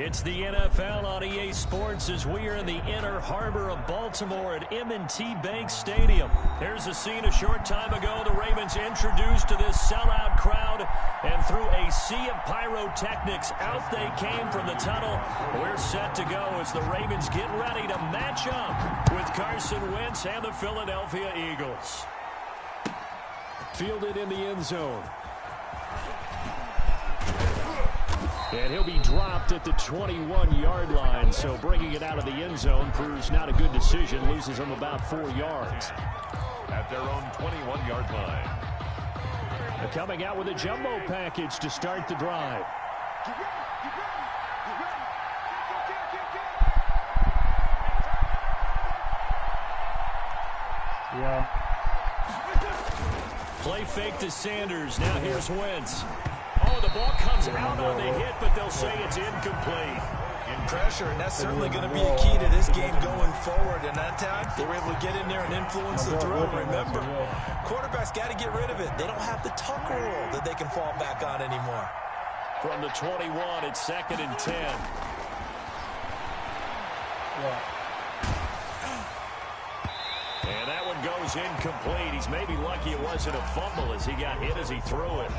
It's the NFL on EA Sports as we are in the inner harbor of Baltimore at M&T Bank Stadium. Here's a scene a short time ago. The Ravens introduced to this sellout crowd, and through a sea of pyrotechnics, out they came from the tunnel. We're set to go as the Ravens get ready to match up with Carson Wentz and the Philadelphia Eagles. Fielded in the end zone. And he'll be dropped at the 21-yard line, so bringing it out of the end zone proves not a good decision, loses him about 4 yards. At their own 21-yard line. They're coming out with a jumbo package to start the drive. Yeah. Play fake to Sanders. Now here's Wentz. Oh, the ball comes out on the hit, but they'll say it's incomplete. In pressure, and that's certainly going to be a key to this game going forward. And that time, they were able to get in there and influence the throw. Remember, quarterbacks got to get rid of it. They don't have the tuck rule that they can fall back on anymore. From the 21, it's 2nd and 10. Yeah. And that one goes incomplete. He's maybe lucky it wasn't a fumble as he got hit as he threw it.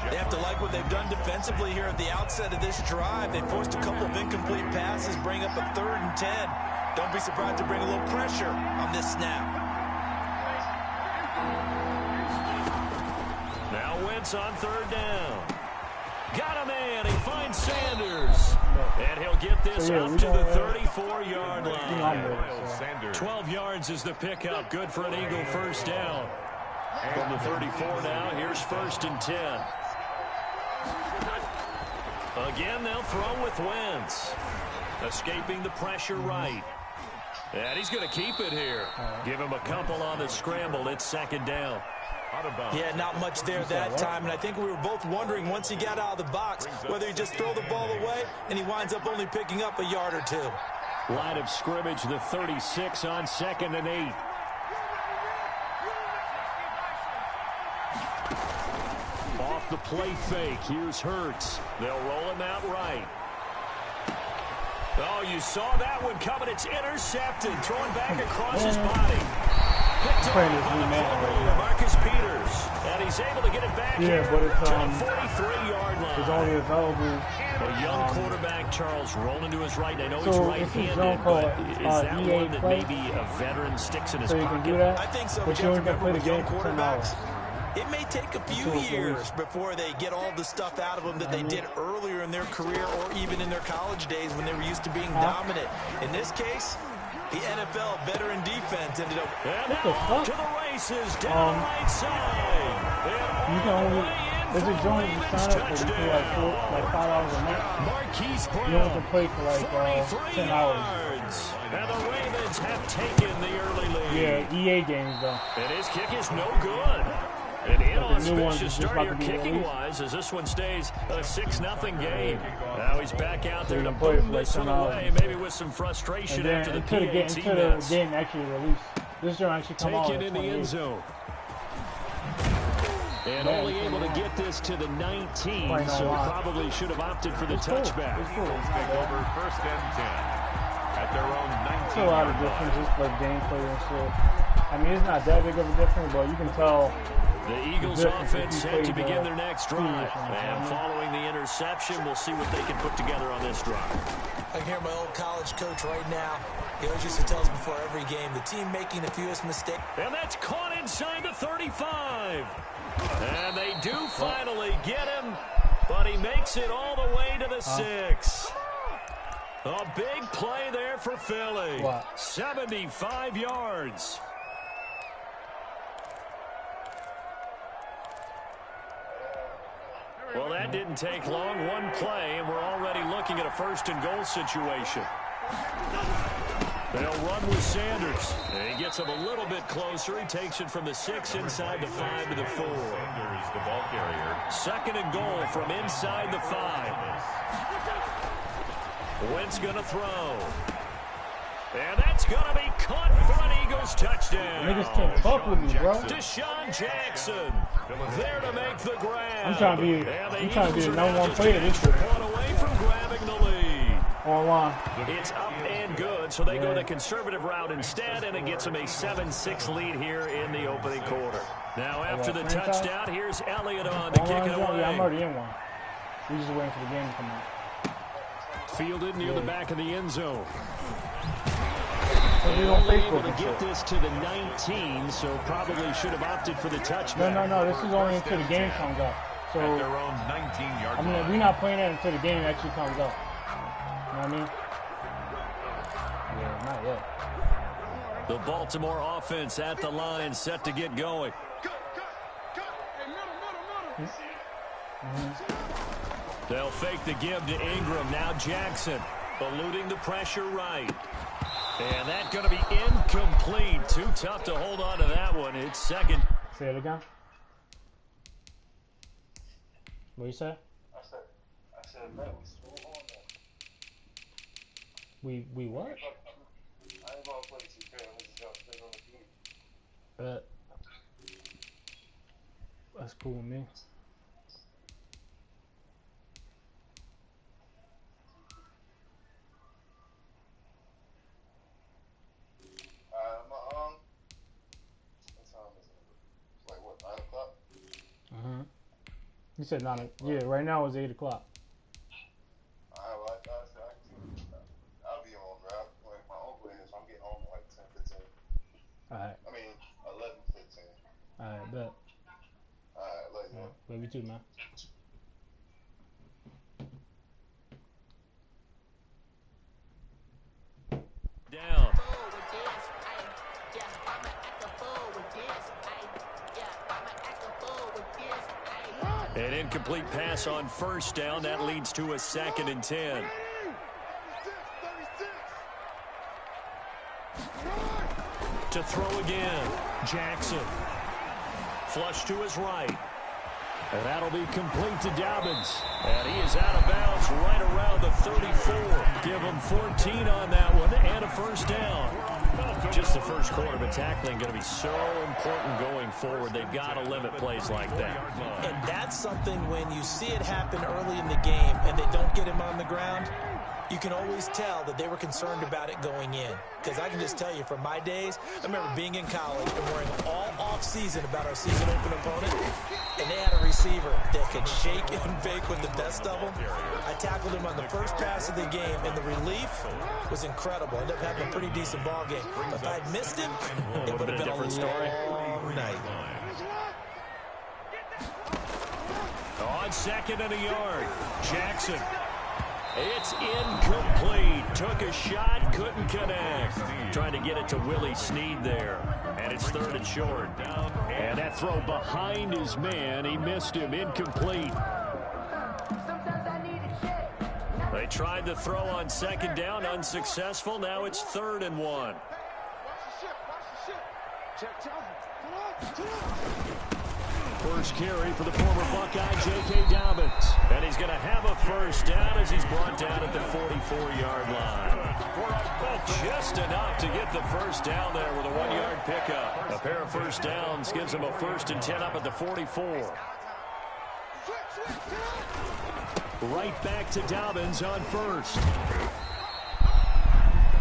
They have to like what they've done defensively here at the outset of this drive. They forced a couple of incomplete passes, bring up a 3rd and 10. Don't be surprised to bring a little pressure on this snap. Now Wentz on 3rd down. Got him in. He finds Sanders. And he'll get this up to the 34-yard line. 12 yards is the pickup. Good for an Eagle first down. From the 34 now, here's 1st and 10. Again, they'll throw with Wentz. Escaping the pressure right. And he's going to keep it here. Give him a couple on the scramble. It's 2nd down. Yeah, not much there that time, and I think we were both wondering once he got out of the box whether he just throw the ball away and he winds up only picking up a yard or 2. Line of scrimmage, the 36 on 2nd and 8. Off the play fake, here's Hurts. They'll roll him out right. Oh, you saw that one coming. It's intercepted, thrown back across his body. Picked up on the corner, Marcus Peters, and he's able to get it back here but it's, to the 43-yard line. It's only available. A young quarterback, Charles, rolling to his right. I know he's So right-handed, but is that one that maybe a veteran sticks in his pocket? You can do that? I think so, but you have to remember play the with young game for 10 hours. quarterbacks, it may take a few years before they get all the stuff out of them that they did earlier in their career or even in their college days when they were used to being dominant. In this case, the NFL veteran defense ended up. And now to the races down the right side. You can only. There's a joint you sign up for. You pay like $5 a month. Marquise Brown, you don't have to play for like 10 hours. And the Ravens have taken the early lead. Yeah, EA games though. And his kick is no good. An inauspicious start here kicking-wise as this one stays a 6-0 game. Now he's back out there to boom this one away, maybe with some frustration after the PAT mess. Until the game actually released. This one actually come out. Taken in the end zone. And only able to get this to the 19, so probably should have opted for the touchback. Take over 1st and 10 at their own 19. It's a lot of differences for gameplay and shit. I mean, it's not that big of a difference, but you can tell. The Eagles offense set to begin their next drive. And following the interception, we'll see what they can put together on this drive. I can hear my old college coach right now. He always used to tell us before every game, the team making the fewest mistakes. And that's caught inside the 35. And they do finally get him, but he makes it all the way to the 6. A big play there for Philly. 75 yards. Well, that didn't take long. One play, and we're already looking at a 1st and goal situation. They'll run with Sanders. And he gets him a little bit closer. He takes it from the 6 inside the 5 to the 4. Sanders, the ball carrier. 2nd and goal from inside the 5. Wentz going to throw. And that's going to be caught for an Eagles touchdown. Niggas can't fuck with me, bro. Deshaun Jackson there to make the grab. I'm trying to be the number 1 player this year. One away from grabbing the lead. Online. It's up and good, so they go the conservative route instead, and it gets them a 7-6 lead here in the opening quarter. Now, after the touchdown, here's Elliott on to kick it away. Yeah, I'm already in one. We're just waiting for the game to come out. Fielded near the back of the end zone. Only able to get this to the 19, so probably should have opted for the touchback. No. This is only until the game comes out. So, at their own 19-yard line. We're not playing that until the game actually comes out. You know what I mean? Yeah, not yet. The Baltimore offense at the line, set to get going. They'll fake the give to Ingram. Now Jackson eluding the pressure right. And that's going to be incomplete. Too tough to hold on to that one. It's second. Say it again. What you say? I said that was still on there. We what? I ain't gonna play 2K. I'm just gonna stay on the game. Bet. That's cool with me. What time is it? It's like what, 9 o'clock? You said 9. Yeah, right now it's 8 o'clock. Alright, well, I'll be on, bro. Like my uncle is, I'm getting home at like 10:15. Alright. I mean, 11:15. Alright, bet. Alright, love you. Love you too, man. Down. An incomplete pass on first down. That leads to a 2nd and 10. To throw again. Jackson. Flush to his right. And that'll be complete to Dobbins. And he is out of bounds right around the 34. Give him 14 on that one and a first down. Just the first quarter, but tackling going to be so important going forward. They've got to limit plays like that. And that's something when you see it happen early in the game and they don't get him on the ground, you can always tell that they were concerned about it going in. Because I can just tell you from my days, I remember being in college and worrying all off-season about our season open opponent, and they had a receiver that could shake and bake with the best of them. I tackled him on the first pass of the game, and the relief was incredible. Ended up having a pretty decent ball game. But if I'd missed him, it would have been a different story. Night. On 2nd and a yard, Jackson. It's incomplete. Took a shot, couldn't connect. Trying to get it to Willie Snead there. And it's 3rd and short. And that throw behind his man. He missed him. Incomplete. They tried the throw on 2nd down. Unsuccessful. Now it's 3rd and 1. First carry for the former Buckeye, J.K. Dobbins. And he's going to have a first down as he's brought down at the 44-yard line. Just enough to get the first down there with a 1-yard pickup. A pair of first downs gives him a 1st and 10 up at the 44. Right back to Dobbins on first.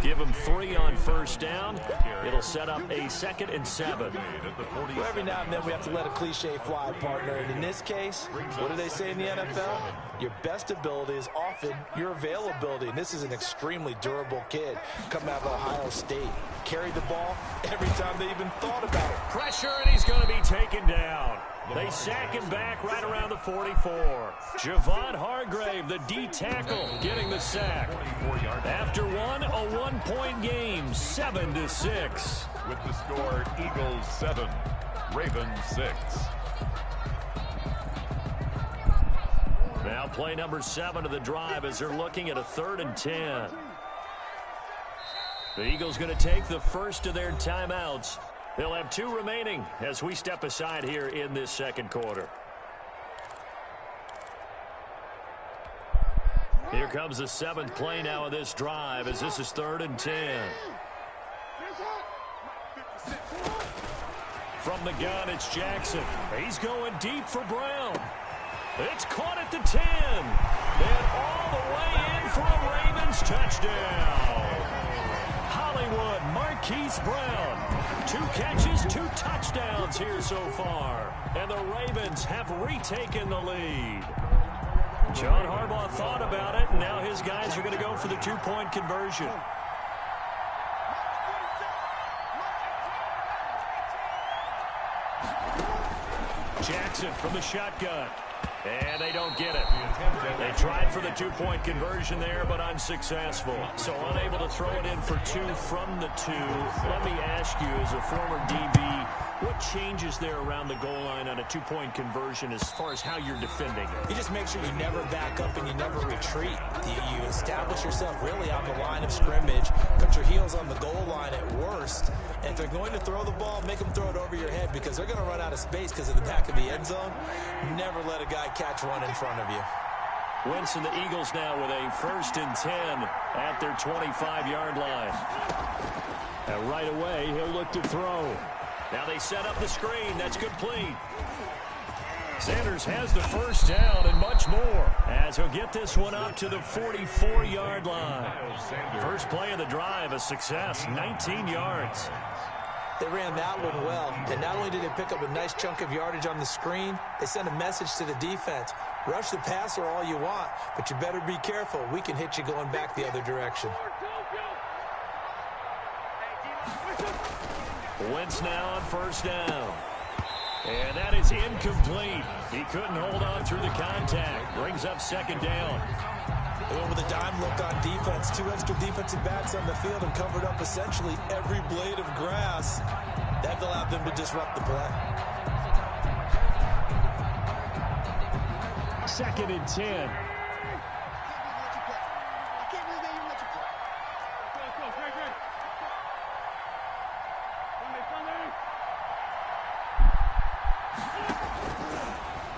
Give him 3 on first down. It'll set up a 2nd and 7. Well, every now and then we have to let a cliche fly, partner. And in this case, what do they say in the NFL? Your best ability is often your availability. And this is an extremely durable kid coming out of Ohio State. Carried the ball every time they even thought about it. Pressure, and he's going to be taken down. They sack him back right around the 44. Javon Hargrave, the D tackle, getting the sack. After one, a 1-point game, 7-6. With the score, Eagles 7, Ravens 6. Now play number 7 of the drive as they're looking at a 3rd and 10. The Eagles going to take the first of their timeouts. They'll have 2 remaining as we step aside here in this second quarter. Here comes the 7th play now of this drive as this is 3rd and 10. From the gun, it's Jackson. He's going deep for Brown. It's caught at the 10. And all the way in for a Ravens touchdown. Hollywood Marquise Brown. 2 catches, 2 touchdowns here so far. And the Ravens have retaken the lead. John Harbaugh thought about it, and now his guys are going to go for the 2-point conversion. Jackson from the shotgun. And they don't get it. They tried for the 2-point conversion there, but unsuccessful. So unable to throw it in for 2 from the 2. Let me ask you, as a former DB, what changes there around the goal line on a 2-point conversion as far as how you're defending it? You just make sure you never back up and you never retreat. You establish yourself really on the line of scrimmage, put your heels on the goal line at worst, and if they're going to throw the ball, make them throw it over your head because they're going to run out of space because of the back of the end zone. Never let a guy catch one in front of you. Wentz and the Eagles now with a 1st and 10 at their 25-yard line. And right away, he'll look to throw. Now they set up the screen. That's complete. Sanders has the 1st down and much more as he'll get this one up to the 44-yard line. First play of the drive, a success, 19 yards. They ran that one well, and not only did they pick up a nice chunk of yardage on the screen, they sent a message to the defense. Rush the passer all you want, but you better be careful. We can hit you going back the other direction. Wentz now on 1st down. And that is incomplete. He couldn't hold on through the contact. Brings up 2nd down. They went with a dime look on defense. 2 extra defensive backs on the field and covered up essentially every blade of grass. That allowed them to disrupt the play. 2nd and 10.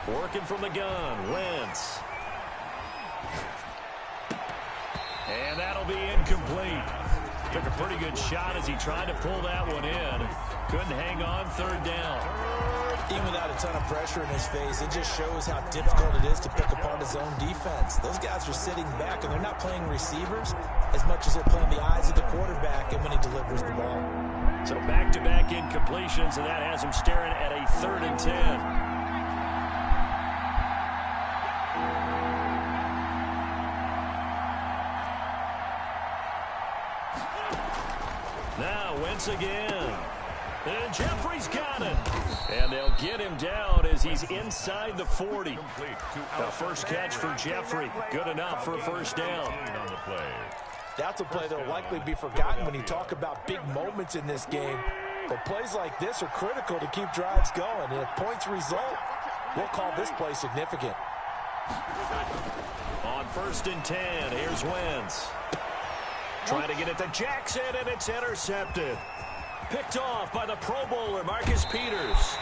Working from the gun, Wentz. And that'll be incomplete. Took a pretty good shot as he tried to pull that one in. Couldn't hang on, 3rd down. Even without a ton of pressure in his face, it just shows how difficult it is to pick apart his own defense. Those guys are sitting back, and they're not playing receivers as much as they're playing the eyes of the quarterback and when he delivers the ball. So back-to-back incompletions, and that has him staring at a 3rd and 10. Now Wentz again. And Jeffrey's got it. And they'll get him down as he's inside the 40. The first catch for Jeffrey. Good enough for a 1st down. That's a play that will likely be forgotten when you talk about big moments in this game. But plays like this are critical to keep drives going. And if points result, we'll call this play significant. On 1st and 10, here's Wentz. Trying to get it to Jackson, and it's intercepted. Picked off by the Pro Bowler, Marcus Peters.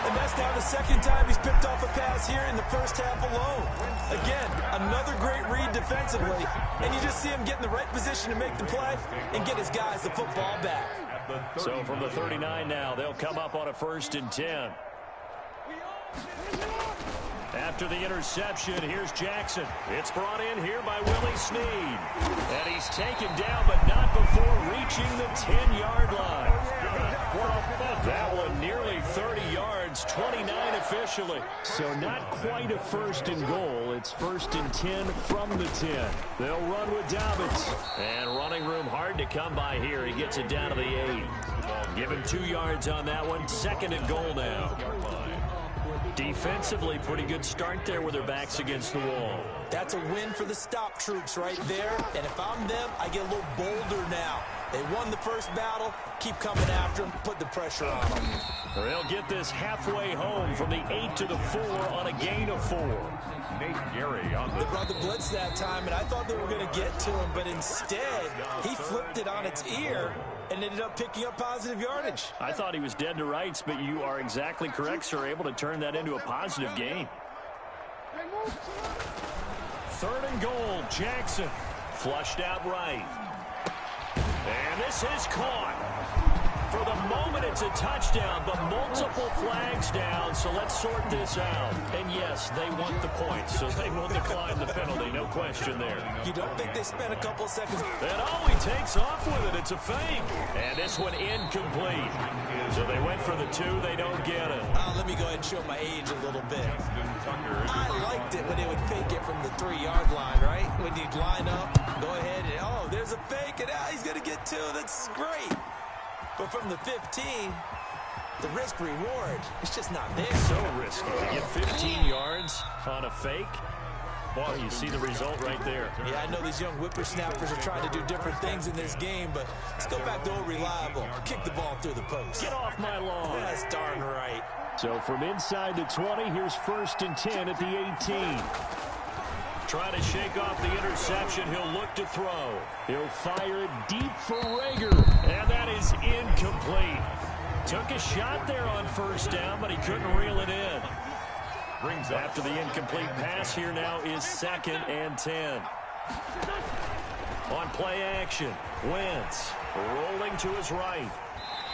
And that's now the 2nd time he's picked off a pass here in the 1st half alone. Again, another great read defensively. And you just see him get in the right position to make the play and get his guys the football back. So from the 39 now, they'll come up on a 1st and 10. After the interception, here's Jackson. It's brought in here by Willie Snead. And he's taken down, but not before reaching the 10-yard line. That one nearly 30 yards, 29 officially. So not quite a 1st and goal. It's 1st and 10 from the 10. They'll run with Dobbins. And running room hard to come by here. He gets it down to the 8. Give him 2 yards on that one. 2nd and goal now. Defensively, pretty good start there with their backs against the wall. That's a win for the stop troops right there. And if I'm them, I get a little bolder now. They won the first battle. Keep coming after them. Put the pressure on them. They'll get this halfway home from the 8 to the 4 on a gain of 4. Nate Gary on They brought the blitz that time, and I thought they were going to get to him. But instead, he flipped it on its ear and ended up picking up positive yardage. I thought he was dead to rights, but you are exactly correct, sir. Able to turn that into a positive gain. 3rd and goal, Jackson. Flushed out right. And this is caught. For the moment, it It's a touchdown, but multiple flags down, so let's sort this out. And yes, they want the points, so they will decline the penalty, no question there. You don't think they spent a couple of seconds? And he takes off with it. It's a fake. And this one incomplete. So they went for the 2. They don't get it. Let me go ahead and show my age a little bit. I liked it when they would fake it from the 3-yard line, right? When you'd line up, go ahead and, there's a fake, and he's going to get 2. That's great. But from the 15, the risk-reward, it's just not there. So risky to get 15 yards on a fake. Well, you see the result right there. Yeah, I know these young whippersnappers are trying to do different things in this game, but let's go back to old reliable. Kick the ball through the post. Get off my lawn. That's darn right. So from inside the 20, here's 1st and 10 at the 18. Trying to shake off the interception. He'll look to throw. He'll fire it deep for Rager, and that is incomplete. Took a shot there on 1st down, but he couldn't reel it in. After the incomplete pass, here now is 2nd and 10. On play action, Wentz rolling to his right.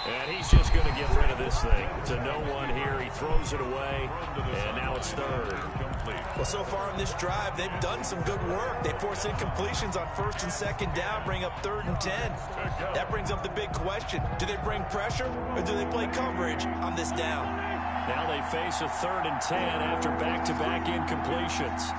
And he's just going to get rid of this thing. To no one here. He throws it away, and now it's 3rd. Well, so far in this drive, they've done some good work. They force incompletions on 1st and 2nd down, bring up 3rd and 10. That brings up the big question. Do they bring pressure, or do they play coverage on this down? Now they face a 3rd and 10 after back-to-back incompletions.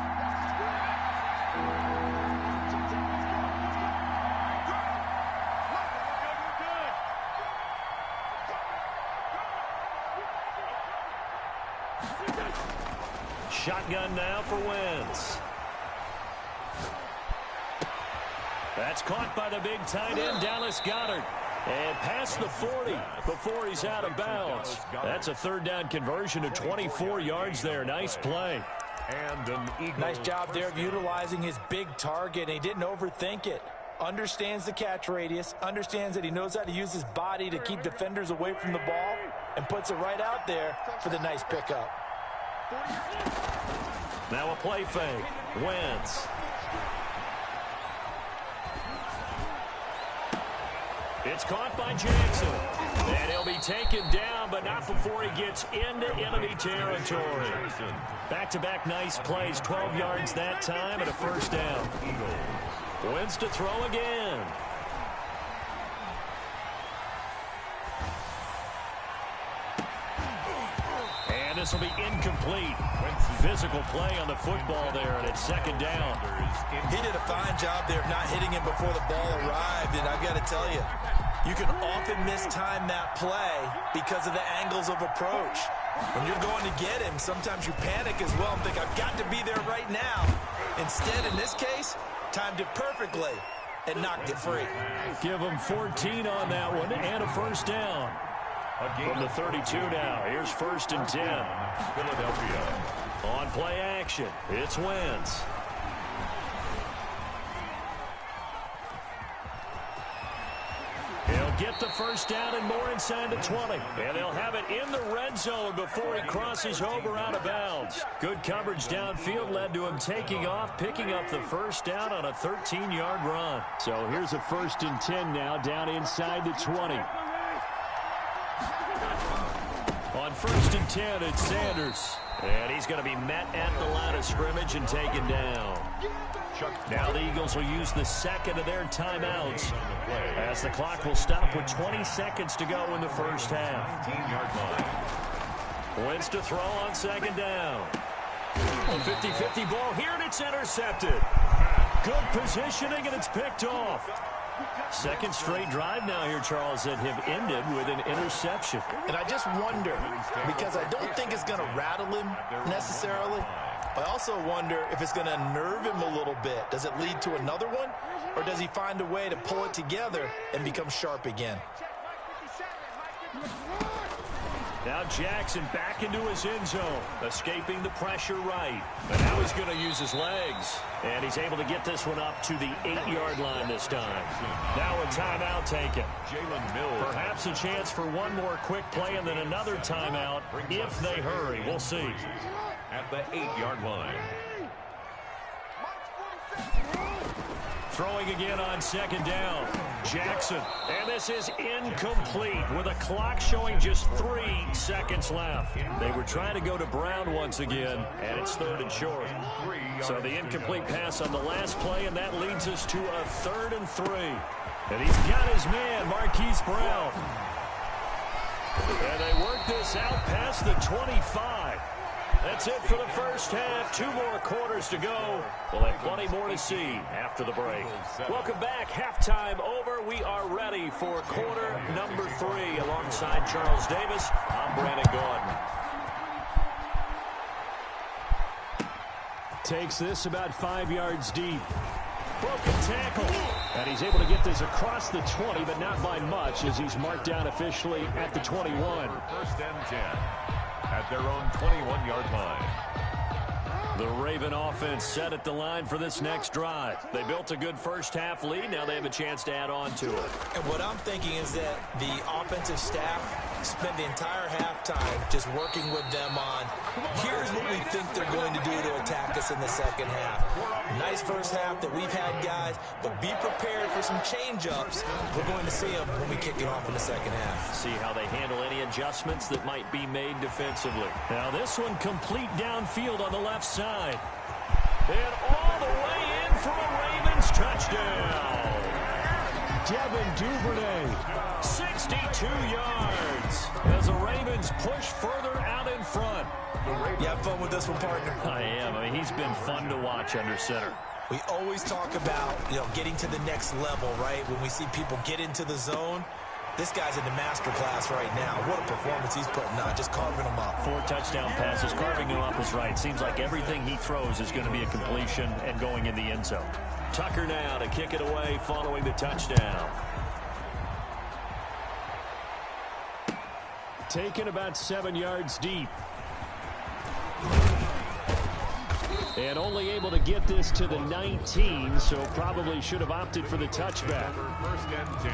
Shotgun now for Wentz. That's caught by the big tight end, Dallas Goedert. And past the 40 before he's out of bounds. That's a 3rd down conversion of 24 yards there. Nice play. And an Eagle. Nice job there of utilizing his big target. He didn't overthink it. Understands the catch radius. Understands that he knows how to use his body to keep defenders away from the ball. And puts it right out there for the nice pickup. Now a play fake. Wentz. It's caught by Jackson. And he'll be taken down, but not before he gets into enemy territory. Back-to-back nice plays. 12 yards that time and a 1st down. Wentz to throw again. And this will be incomplete. Physical play on the football there, and it's 2nd down. He did a fine job there of not hitting him before the ball arrived, and I've got to tell you, you can often mistime that play because of the angles of approach. When you're going to get him, sometimes you panic as well and think, I've got to be there right now. Instead, in this case, timed it perfectly and knocked it free. Give him 14 on that one and a 1st down. From the 32 now, here's 1st and 10. Philadelphia. On play action, it's Wentz. He'll get the 1st down and more inside the 20. And they'll have it in the red zone before he crosses over out of bounds. Good coverage downfield led to him taking off, picking up the 1st down on a 13-yard run. So here's a 1st and 10 now down inside the 20. On 1st and 10, it's Sanders. And he's going to be met at the line of scrimmage and taken down. Now the Eagles will use the 2nd of their timeouts as the clock will stop with 20 seconds to go in the 1st half. 15-yard line. Wentz to throw on 2nd down. A 50-50 ball here, and it's intercepted. Good positioning, and it's picked off. 2nd straight drive now here, Charles, that have ended with an interception. And I just wonder, because I don't think it's going to rattle him necessarily, but I also wonder if it's going to nerve him a little bit. Does it lead to another one, or does he find a way to pull it together and become sharp again? Now Jackson back into his end zone, escaping the pressure right. But now he's going to use his legs. And he's able to get this one up to the 8-yard line this time. Now a timeout taken. Jalen Mills. Perhaps a chance for one more quick play and then another timeout if they hurry. We'll see. At the 8-yard line. Throwing again on 2nd down. Jackson, and this is incomplete with a clock showing just 3 seconds left. They were trying to go to Brown once again, and it's 3rd and short. So the incomplete pass on the last play, and that leads us to a 3rd and 3. And he's got his man, Marquise Brown. And they work this out past the 25. That's it for the first half. 2 more quarters to go. We'll have plenty more to see after the break. Welcome back. Halftime over. We are ready for quarter number 3. Alongside Charles Davis, I'm Brandon Gordon. Takes this about 5 yards deep. Broken tackle. And he's able to get this across the 20, but not by much as he's marked down officially at the 21. First and 10 at their own 21-yard line. The Raven offense set at the line for this next drive. They built a good first half lead. Now they have a chance to add on to it. And what I'm thinking is that the offensive staff spent the entire halftime just working with them on, here's what we think they're going to do to attack us in the second half. Nice first half that we've had, guys, but be prepared for some change-ups. We're going to see them when we kick it off in the second half. See how they handle any adjustments that might be made defensively. Now this one complete downfield on the left side. And all the way in for a Ravens touchdown. Devin Duvernay, 62 yards as the Ravens push further out in front. You have fun with this one, partner? I am. I mean, he's been fun to watch under center. We always talk about, getting to the next level, right? When we see people get into the zone, this guy's in the master class right now. What a performance he's putting on, just carving them up. 4 touchdown passes. Carving him up is right. Seems like everything he throws is going to be a completion and going in the end zone. Tucker now to kick it away following the touchdown. Taken about 7 yards deep. And only able to get this to the 19, so probably should have opted for the touchback. First and 10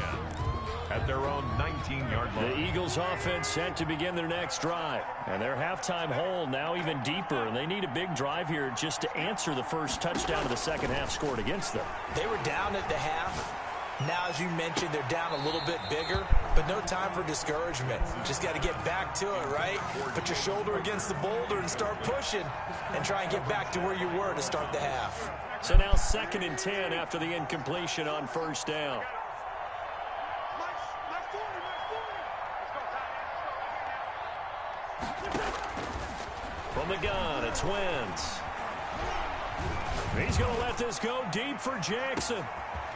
at their own 19-yard line. The Eagles offense set to begin their next drive. And their halftime hole now even deeper. And they need a big drive here just to answer the first touchdown of the second half scored against them. They were down at the half. Now, as you mentioned, they're down a little bit bigger, but no time for discouragement. Just got to get back to it, right? Put your shoulder against the boulder and start pushing and try and get back to where you were to start the half. So now 2nd and 10 after the incompletion on first down. From the gun, it's Wentz. He's going to let this go deep for Jackson.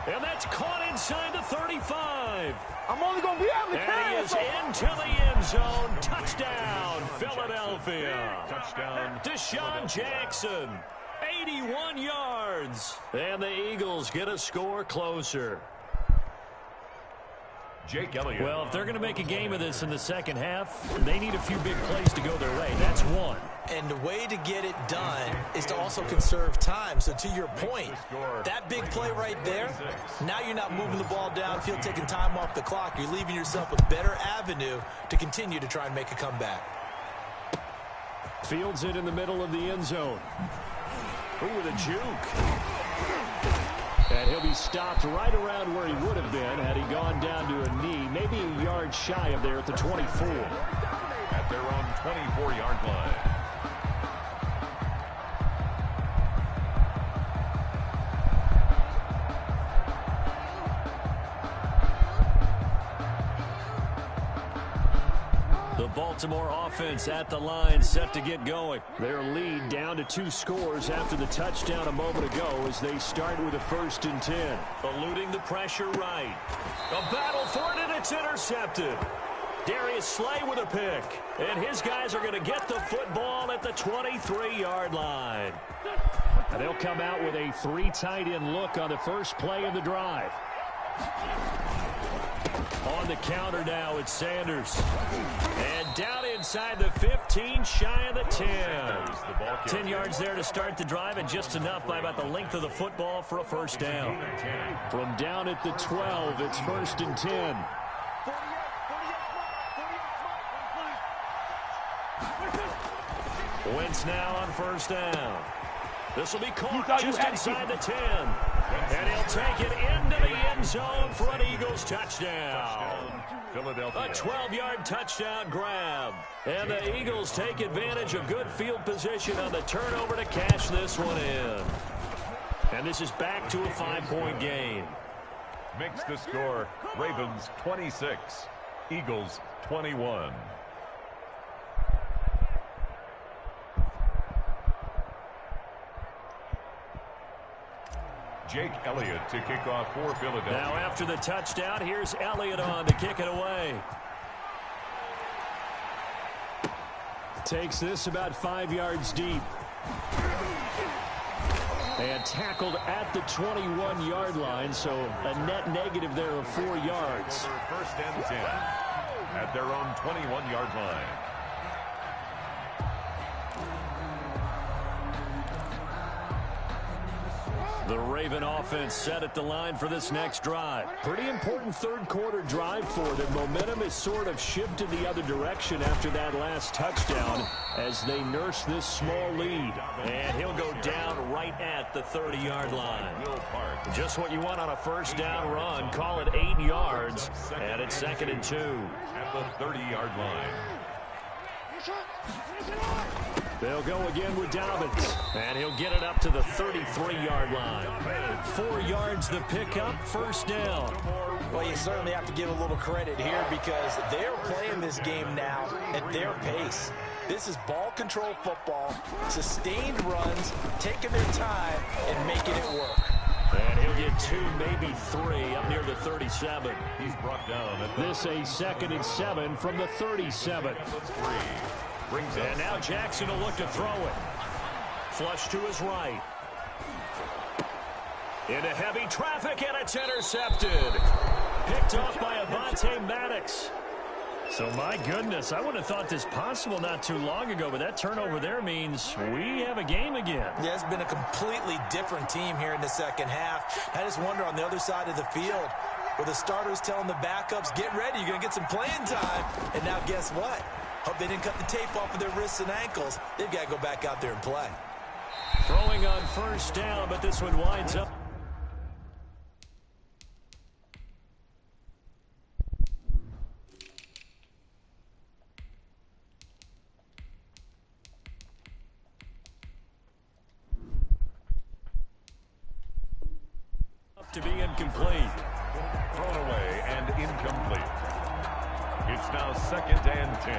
And that's caught inside the 35. I'm only going to be able to carry it. And he is into the end zone. Touchdown, Philadelphia. Touchdown, Deshaun Jackson, 81 yards. And the Eagles get a score closer. Jake Elliott. Well, if they're going to make a game of this in the second half, they need a few big plays to go their way. That's one. And the way to get it done is to also conserve time. So to your point, that big play right there, now you're not moving the ball downfield, taking time off the clock. You're leaving yourself a better avenue to continue to try and make a comeback. Fields it in the middle of the end zone. Ooh, with a juke. And he'll be stopped right around where he would have been had he gone down to a knee, maybe a yard shy of there at the 24. At their own 24-yard line. The Baltimore offense at the line set to get going. Their lead down to 2 scores after the touchdown a moment ago as they start with a 1st and 10. Eluding the pressure right. A battle for it, and it's intercepted. Darius Slay with a pick. And his guys are going to get the football at the 23-yard line. And they'll come out with a 3 tight end look on the first play of the drive. On the counter now, it's Sanders. And down inside the 15, shy of the 10. 10 yards there to start the drive, and just enough by about the length of the football for a first down. From down at the 12, it's 1st and 10. Wentz now on first down. This will be caught just inside the 10. And he'll take it into the end zone for an Eagles touchdown. Philadelphia. A 12-yard touchdown grab. And the Eagles take advantage of good field position on the turnover to cash this one in. And this is back to a 5-point game. Makes the score Ravens 26, Eagles 21. Jake Elliott to kick off for Philadelphia. Now after the touchdown, here's Elliott on to kick it away. Takes this about 5 yards deep. And tackled at the 21-yard line, so a net negative there of 4 yards. First and 10 at their own 21-yard line. The Raven offense set at the line for this next drive. Pretty important third-quarter drive for them. Momentum has sort of shifted the other direction after that last touchdown as they nurse this small lead. And he'll go down right at the 30-yard line. Just what you want on a first down run. Call it 8 yards, and it's 2nd and 2. At the 30-yard line. They'll go again with Dobbins, and he'll get it up to the 33-yard line. 4 yards the pickup, first down. Well, you certainly have to give a little credit here because they're playing this game now at their pace. This is ball control football, sustained runs, taking their time and making it work. And he'll get 2, maybe 3 up near the 37. He's brought down at this a 2nd and 7 from the 37. And now Jackson will look to throw it. Flush to his right. Into heavy traffic, and it's intercepted. Picked off by Avonte Maddox. So, my goodness, I would have thought this possible not too long ago, but that turnover there means we have a game again. Yeah, it's been a completely different team here in the second half. I just wonder on the other side of the field, where the starters telling the backups, get ready, you're going to get some playing time. And now guess what? Hope they didn't cut the tape off of their wrists and ankles. They've got to go back out there and play. Throwing on first down, but this one winds up. To be incomplete. Thrown away and incomplete. It's now 2nd and 10.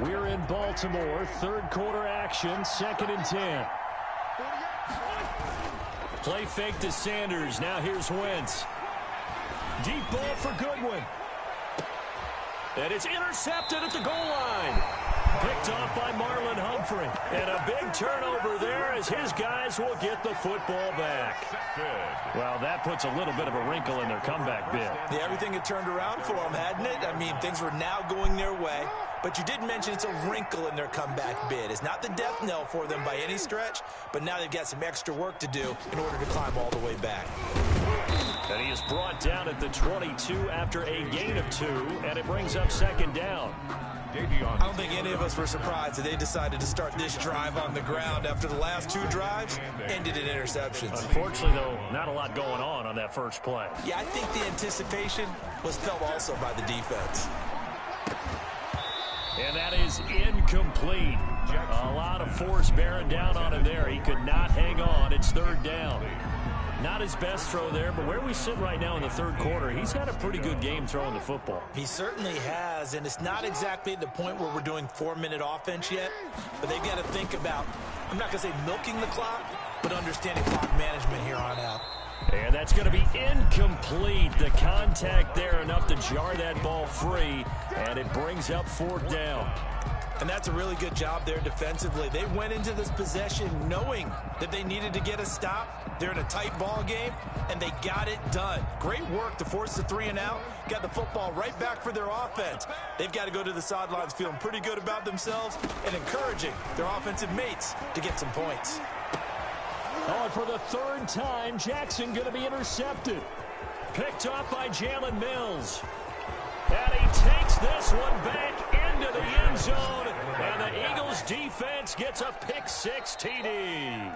We're in Baltimore. Third quarter action. 2nd and 10. Play fake to Sanders. Now here's Wentz. Deep ball for Goodwin. And it's intercepted at the goal line. Picked off by Marlon Humphrey. And a big turnover there as his guys will get the football back. Well, that puts a little bit of a wrinkle in their comeback bid. Yeah, everything had turned around for them, hadn't it? I mean, things were now going their way. But you did mention it's a wrinkle in their comeback bid. It's not the death knell for them by any stretch, but now they've got some extra work to do in order to climb all the way back. And he is brought down at the 22 after a gain of 2, and it brings up 2nd down. I don't think any of us were surprised that they decided to start this drive on the ground after the last 2 drives ended in interceptions. Unfortunately, though, not a lot going on that first play. Yeah, I think the anticipation was felt also by the defense. And that is incomplete. A lot of force bearing down on him there. He could not hang on. It's 3rd down. Not his best throw there, but where we sit right now in the third quarter, he's had a pretty good game throwing the football. He certainly has, and it's not exactly at the point where we're doing 4-minute offense yet, but they've got to think about, I'm not going to say milking the clock, but understanding clock management here on out. And that's going to be incomplete. The contact there enough to jar that ball free, and it brings up 4th down. And that's a really good job there defensively. They went into this possession knowing that they needed to get a stop. They're in a tight ball game, and they got it done. Great work to force the 3 and out. Got the football right back for their offense. They've got to go to the sidelines feeling pretty good about themselves and encouraging their offensive mates to get some points. Oh, for the 3rd time, Jackson going to be intercepted. Picked off by Jalen Mills. And he takes this one back in into the end zone, and the Eagles defense gets a pick-6 TD.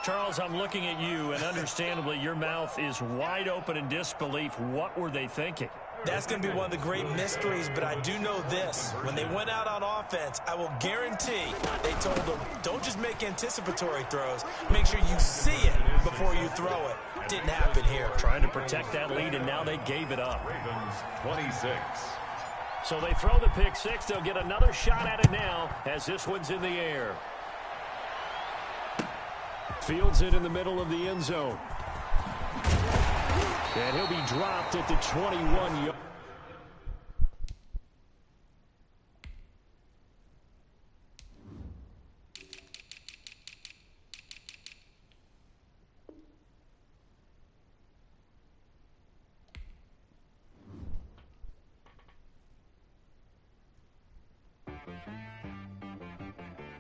Charles, I'm looking at you, and understandably, your mouth is wide open in disbelief. What were they thinking? That's going to be one of the great mysteries, but I do know this. When they went out on offense, I will guarantee they told them, don't just make anticipatory throws. Make sure you see it before you throw it. Didn't happen here. Trying to protect that lead, and now they gave it up. Ravens 26. So they throw the pick-6. They'll get another shot at it now as this one's in the air. Fields it in the middle of the end zone. And he'll be dropped at the 21-yard.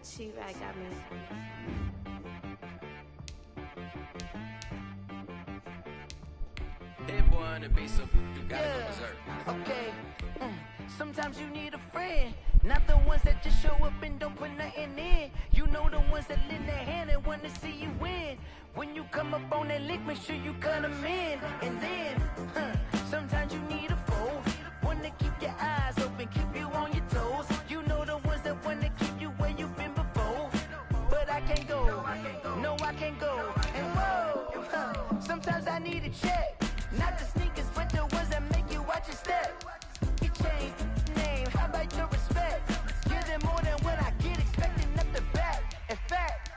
She-Rag got me. Hit boy on the beat, so you gotta go berserk. Okay. Sometimes you need a friend, not the ones that just show up and don't put nothing in. You know the ones that lend their hand and want to see you win. When you come up on that lick, make sure you cut them in. And then, sometimes you need a foe, one to keep your eyes open, keep you on your toes. You know the ones that want to keep you where you've been before. But I can't go, no I can't go. And whoa, sometimes I need a check. Not the sneakers, but the ones that make you watch your step. You change name, how about your respect? Give them more than what I get, expecting nothing back. In fact,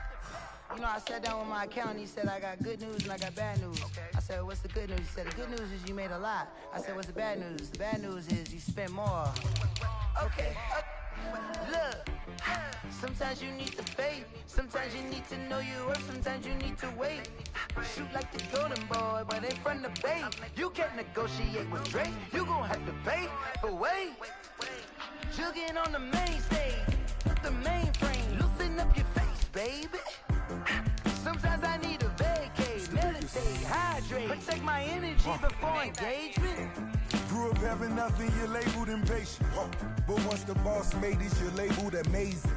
you know, I sat down with my accountant, he said I got good news and I got bad news. I said, what's the good news? He said, the good news is you made a lot. I said, what's the bad news? The bad news is you spent more. Okay, look, sometimes you need the faith, sometimes you need to know your worth, sometimes you need to wait. Shoot like the golden boy, but ain't from the bay. You can't negotiate with Drake, you gon' have to pay. But wait, jugging on the main stage, the mainframe, loosen up your face, baby. Sometimes I need a vacate, meditate, hydrate, protect my energy before engagement. Grew up having nothing, you're labeled impatient. But once the boss made it, you're labeled amazing.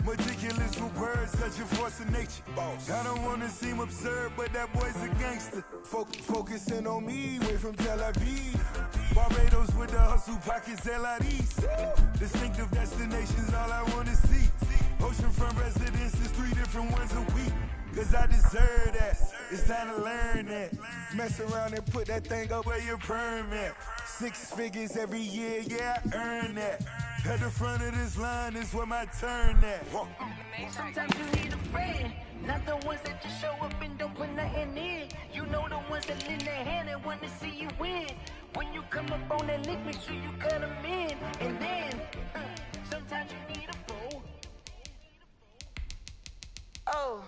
Meticulous with words, such a force of nature. I don't wanna seem absurd, but that boy's a gangster. Focusing on me, way from Tel Aviv. Barbados with the hustle pockets, LIDs. Distinctive destinations, all I wanna see. Oceanfront residences, 3 different ones a week. Cause I deserve that, it's time to learn that. Mess around and put that thing up where your perm at. 6 figures every year, yeah, I earn that. At the front of this line is where my turn at. Sometimes you need a friend, not the ones that just show up and don't put nothing in. You know the ones that lend their hand and want to see you win. When you come up on that lick, make sure you cut them in. And then, sometimes you need a foe. Oh.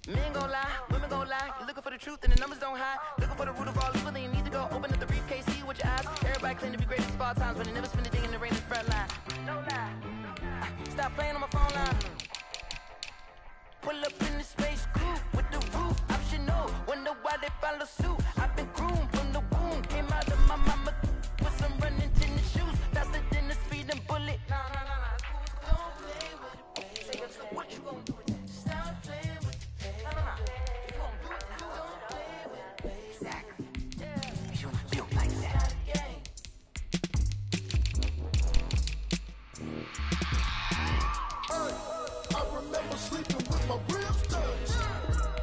Men gon' lie, women gon' lie. You're looking for the truth and the numbers don't hide. Looking for the root of all evil, then you need to go open up the briefcase, see with your eyes. Everybody claim to be greatest of all times, but they never spend a day in the rain in the front line. No lie. Stop playing on my phone line. Pull up in the space coupe with the roof optional. Wonder why they follow suit. I've been groomed from the womb. Came out of my mama with some running tennis shoes. Faster than the speeding bullet. No. Don't play with it, baby. What you gon' do? Stop playing with it. I remember sleeping with my ribs touched.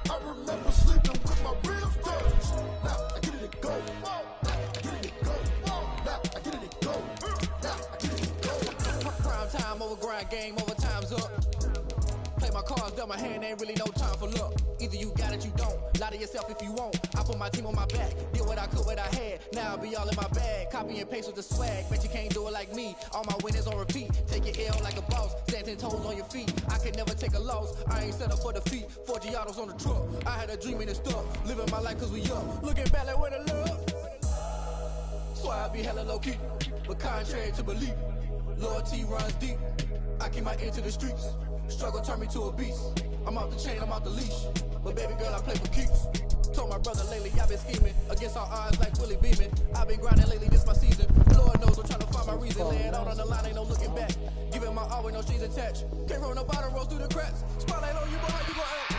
I remember sleeping with my ribs touched. Now I get it to go. Now I get it to go. Now I get it to go. Now I get it to go. Prime time over grind game, over time's up. Play my cards, dealt my hand, ain't really no time for luck. Either you got it, you don't. Lie to yourself if you won't. I put my team on my back, did what I could, what I had. Now I'll be all in my bag. Copy and paste with the swag. Bet you can't do it like me. All my winners on repeat. Take your L like a boss. Stand 10 toes on your feet. I can never take a loss. I ain't set up for defeat. 4 Giottos on the truck. I had a dream and it's stuck. Living my life cause we young. Looking back like where the love. So I be hella low key. But contrary to belief, loyalty runs deep. I keep my ear to the streets. Struggle turned me to a beast. I'm off the chain, I'm off the leash. But baby girl, I play for keeps. Told my brother lately, I've been scheming. Against all odds like Willie Beeman. I've been grinding lately, this my season. Lord knows I'm trying to find my reason. Laying out on the line, ain't no looking back. Giving my all with no strings attached. Came from the bottom, rose through the cracks. Spotlight on you, boy, how you gon' act?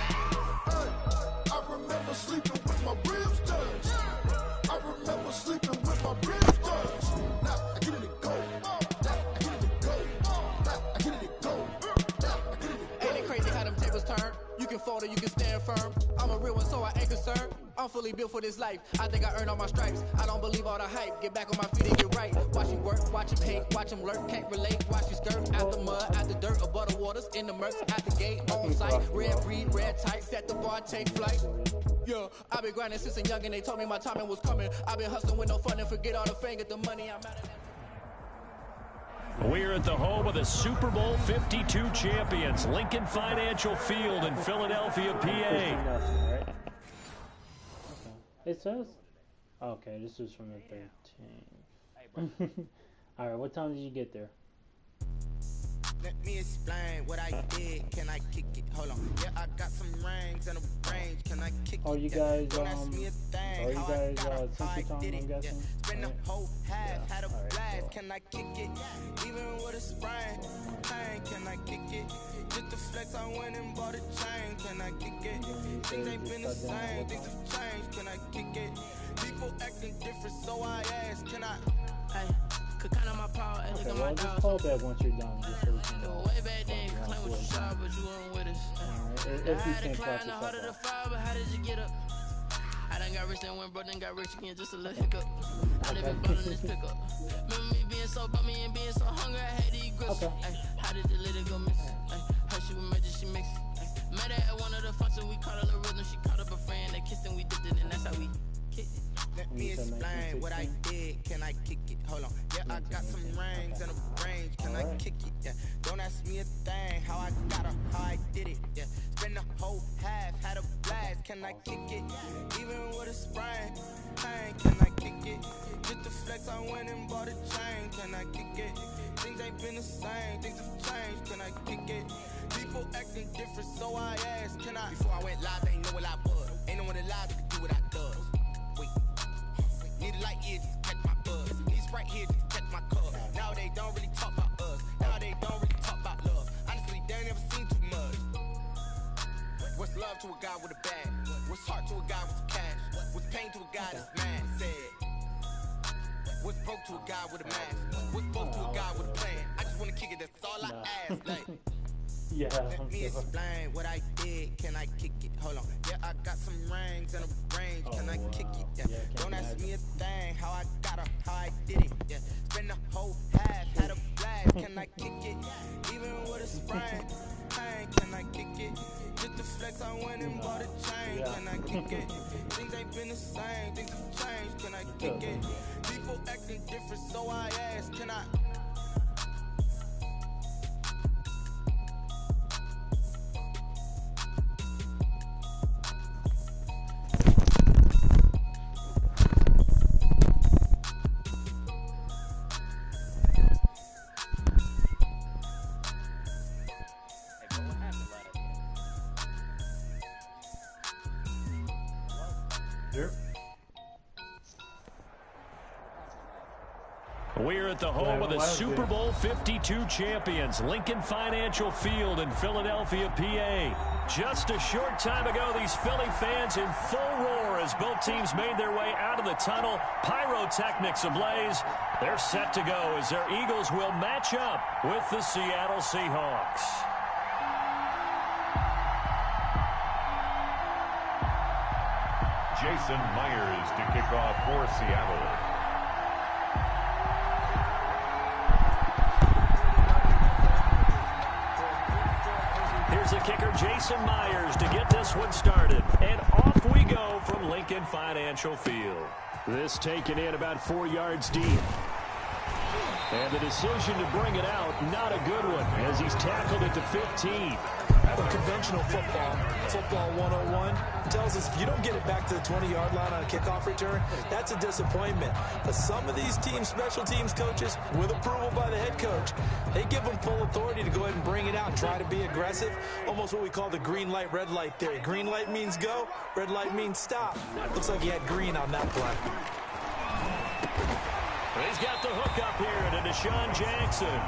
I remember sleeping with my ribs touched. I remember sleeping with my ribs touched. Now I get it to go. Now I get it to go. Now I get it to go. Now I get it to go. Ain't it crazy how them tables turn? You can fold or you can stand firm. I'm a real one, so I ain't concerned. I'm fully built for this life. I think I earned all my stripes. I don't believe all the hype. Get back on my feet and get right. Watch you work, watch him hate, watch him lurk. Can't relate, watch you skirt. Out the mud, out the dirt, above the waters, in the murks, out the gate, on site. Red breed, red tight, set the bar, take flight. Yeah, I've been grinding since a young and they told me my timing was coming. I've been hustling with no fun and forget all the fame, get the money, I'm out of that. We're at the home of the Super Bowl 52 champions, Lincoln Financial Field in Philadelphia, PA. It says? Okay, this is from the 13th. Alright, what time did you get there? Let me explain what I did. Can I kick it? Hold on. Yeah, I got some rings and a range. Can I kick it? You guys, Central Time, I'm guessing? Spend the whole half, had a blast. Can I kick it? Even with a sprain, pain. Can I kick it? Just the flex, I went and bought a chain. Can I kick it? Things ain't been the same. Things have changed. Can I kick it? People acting different, so I asked. Can I? Hey. Kind of my power, and look at my just call back once you're done. Just so we can way back then, you claim what you saw, but you weren't with us. If you can't climb the heart of the fire, but how did you get up? I done got rich and went broke, then got rich again, just a little hiccup. I live in bottom this pickup. Remember me being so bummy and being so hungry, I had to eat grits. How did the lady go miss? How she was magic, she mixed. Met her at one of the functions, we caught a little rhythm, she caught up a friend, they kissed and we dipped it, and that's how we kicked it. Let me explain what I did. Can I kick it? Hold on. Yeah, I got some rings and a range. Can I kick it? Yeah. Don't ask me a thing. How I got her, how I did it. Yeah. Spend the whole half, had a blast. Can I kick it? Even with a sprain, pain. Can I kick it? Just the flex, I went and bought a chain. Can I kick it? Things ain't been the same. Things have changed. Can I kick it? People acting different, so I asked. Can I? Before I went live, they ain't know what I was. Ain't no one alive that could do what I does. Wait. Need a light here just to catch my buzz. Need Sprite here just to catch my cup. Now they don't really talk about us. Now they don't really talk about love. Honestly, they ain't never seen too much. What's love to a guy with a bag? What's heart to a guy with some cash? What's pain to a guy that's mad? Said. What's broke to a guy with a mask? What's broke to a guy with a plan? I just wanna kick it, that's all I ask. Like. Yeah, let me explain what I did. Can I kick it? Hold on. Yeah, I got some rings and a range. Can I kick it? Yeah. Don't ask me a thing. How I got her, how I did it. Yeah. Spend the whole half, had a blast. Can I kick it? Even with a sprain, pain. Can I kick it? Just the flex, I went and bought a chain. Can I kick it? Things ain't been the same. Things have changed. Can I kick it? People acting different, so I asked. Can I? We're at the home of the Super Bowl 52 champions, Lincoln Financial Field in Philadelphia, PA. Just a short time ago, these Philly fans in full roar as both teams made their way out of the tunnel. Pyrotechnics ablaze. They're set to go as their Eagles will match up with the Seattle Seahawks. Jason Myers to kick off for Seattle. Here's the kicker, Jason Myers, to get this one started. And off we go from Lincoln Financial Field. This taken in about 4 yards deep. And the decision to bring it out, not a good one, as he's tackled at the 15. Conventional football 101, tells us if you don't get it back to the 20-yard line on a kickoff return, that's a disappointment. But some of these special teams coaches, with approval by the head coach, they give them full authority to go ahead and bring it out and try to be aggressive. Almost what we call the green light, red light theory. Green light means go, red light means stop. Looks like he had green on that play. He's got the hook up here to Deshaun Jackson.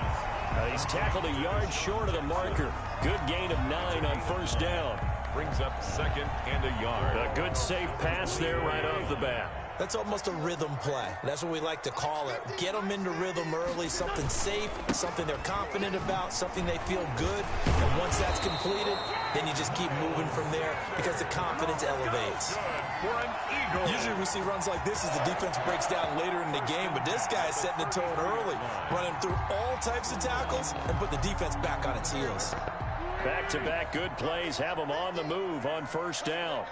He's tackled a yard short of the marker. Good gain of 9 on first down. Brings up 2nd and a yard. A good safe pass there right off the bat. That's almost a rhythm play. That's what we like to call it. Get them into rhythm early, something safe, something they're confident about, something they feel good. And once that's completed, then you just keep moving from there because the confidence elevates. Usually we see runs like this as the defense breaks down later in the game, but this guy is setting the tone early, running through all types of tackles and put the defense back on its heels. Back-to-back good plays have them on the move on first down.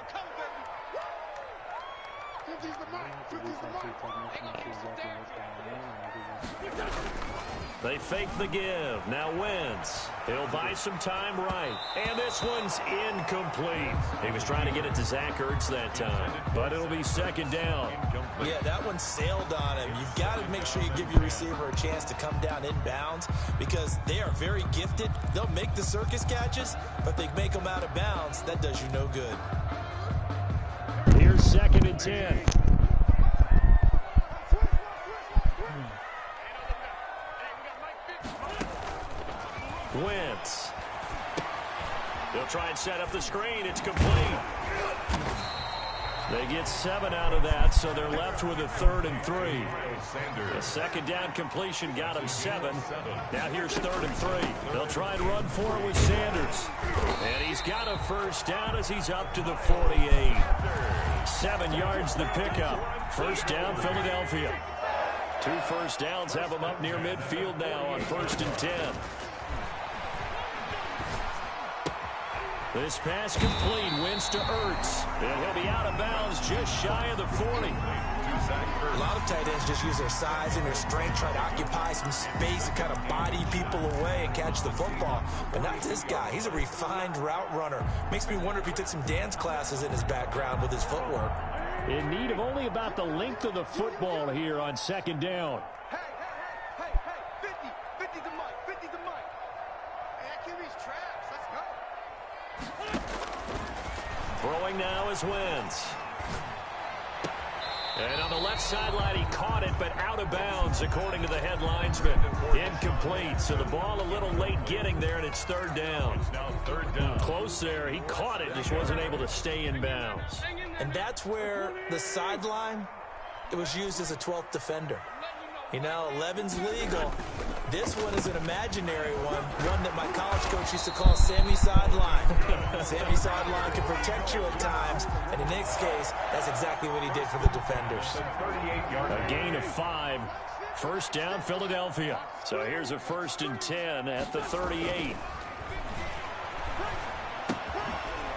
They fake the give. Now Wentz. He'll buy some time right. And this one's incomplete. He was trying to get it to Zach Ertz that time, but it'll be 2nd down. Yeah, that one sailed on him. You've got to make sure you give your receiver a chance to come down inbounds because they are very gifted. They'll make the circus catches, but they make them out of bounds. That does you no good. Here's 2nd and 10. Wentz. They'll try and set up the screen. It's complete. They get 7 out of that, so they're left with a 3rd and 3. The 2nd down completion got him 7. Now here's 3rd and 3. They'll try and run for it with Sanders. And he's got a first down as he's up to the 48. 7 yards the pickup. First down, Philadelphia. 2 first downs have them up near midfield now on 1st and 10. This pass complete. Wins to Ertz. And he'll be out of bounds just shy of the 40. A lot of tight ends just use their size and their strength, try to occupy some space and kind of body people away and catch the football. But not this guy. He's a refined route runner. Makes me wonder if he took some dance classes in his background with his footwork. In need of only about the length of the football here on 2nd down. Hey, 50 the mic. Hey, that QB's trash. Let's go. Throwing now is Wentz. And on the left sideline, he caught it, but out of bounds, according to the head linesman. Incomplete, so the ball a little late getting there, and it's 3rd down. Close there. He caught it, just wasn't able to stay in bounds. And that's where the sideline, it was used as a 12th defender. You know, 11's legal. This one is an imaginary one that my college coach used to call Sammy Sideline. Sammy Sideline can protect you at times, and in this case, that's exactly what he did for the defenders. A gain of 5. First down, Philadelphia. So here's a 1st and 10 at the 38.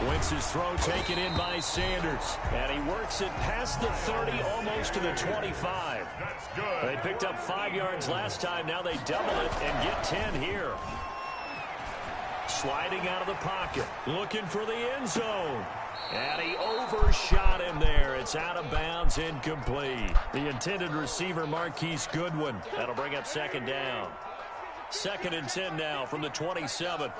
Wentz's throw taken in by Sanders. And he works it past the 30, almost to the 25. They picked up 5 yards last time. Now they double it and get 10 here. Sliding out of the pocket. Looking for the end zone. And he overshot him there. It's out of bounds, incomplete. The intended receiver, Marquise Goodwin. That'll bring up 2nd down. 2nd and 10 now from the 27.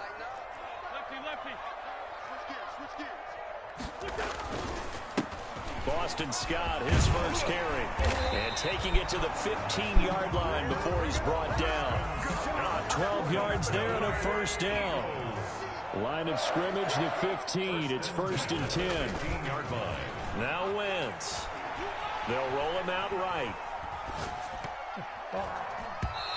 Boston Scott, his first carry. And taking it to the 15-yard line before he's brought down. 12 yards there and a first down. Line of scrimmage, the 15. It's 1st and 10. Now Wentz. They'll roll him out right.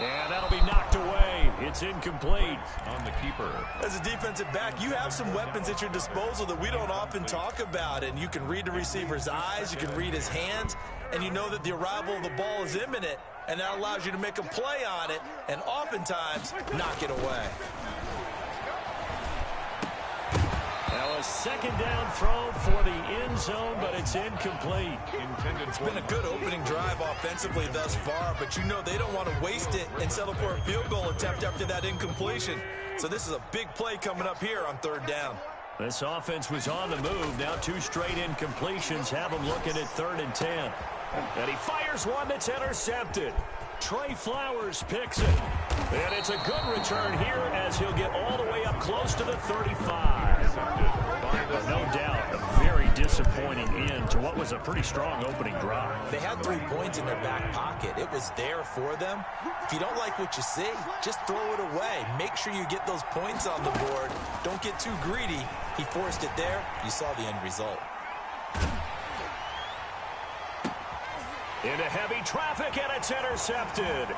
And that'll be knocked away. It's incomplete. On the keeper. As a defensive back, you have some weapons at your disposal that we don't often talk about. And you can read the receiver's eyes, you can read his hands, and you know that the arrival of the ball is imminent. And that allows you to make a play on it and oftentimes knock it away. That A second down throw for the end zone, but it's incomplete. It's been a good opening drive offensively thus far, but you know they don't want to waste it and settle for a field goal attempt after that incompletion. So this is a big play coming up here on third down. This offense was on the move. Now 2 straight incompletions have them looking at 3rd and 10. And he fires one that's intercepted. Trey Flowers picks it. And it's a good return here as he'll get all the way up close to the 35. No doubt, a very disappointing end to what was a pretty strong opening drive. They had 3 points in their back pocket. It was there for them. If you don't like what you see, just throw it away. Make sure you get those points on the board. Don't get too greedy. He forced it there. You saw the end result. Into heavy traffic, and it's intercepted.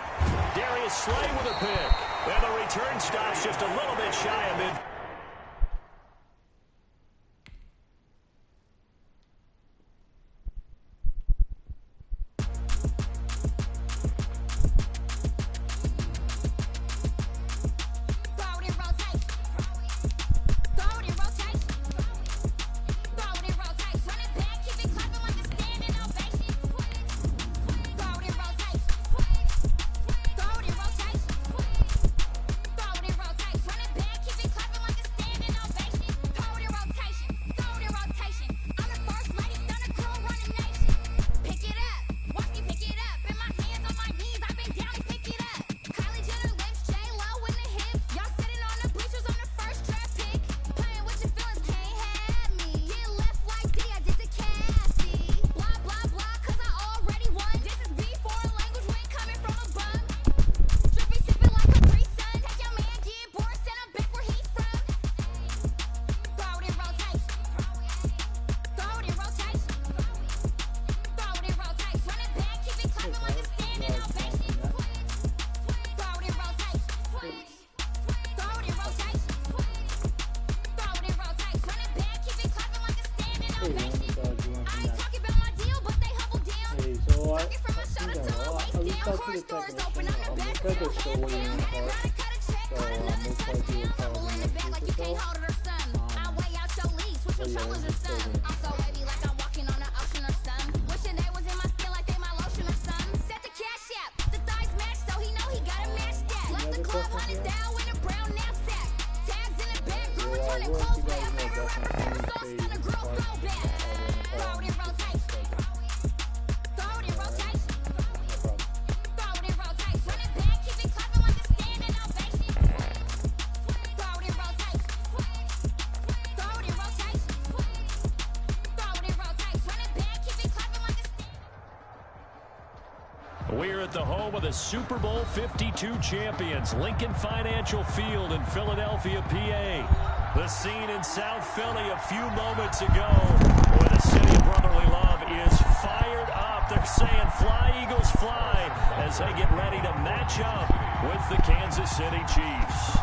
Darius Slay with a pick. And the return stops just a little bit shy of mid. We're at the home of the Super Bowl 52 champions, Lincoln Financial Field in Philadelphia, PA. The scene in South Philly a few moments ago where the city of brotherly love is fired up. They're saying fly, Eagles, fly as they get ready to match up with the Kansas City Chiefs.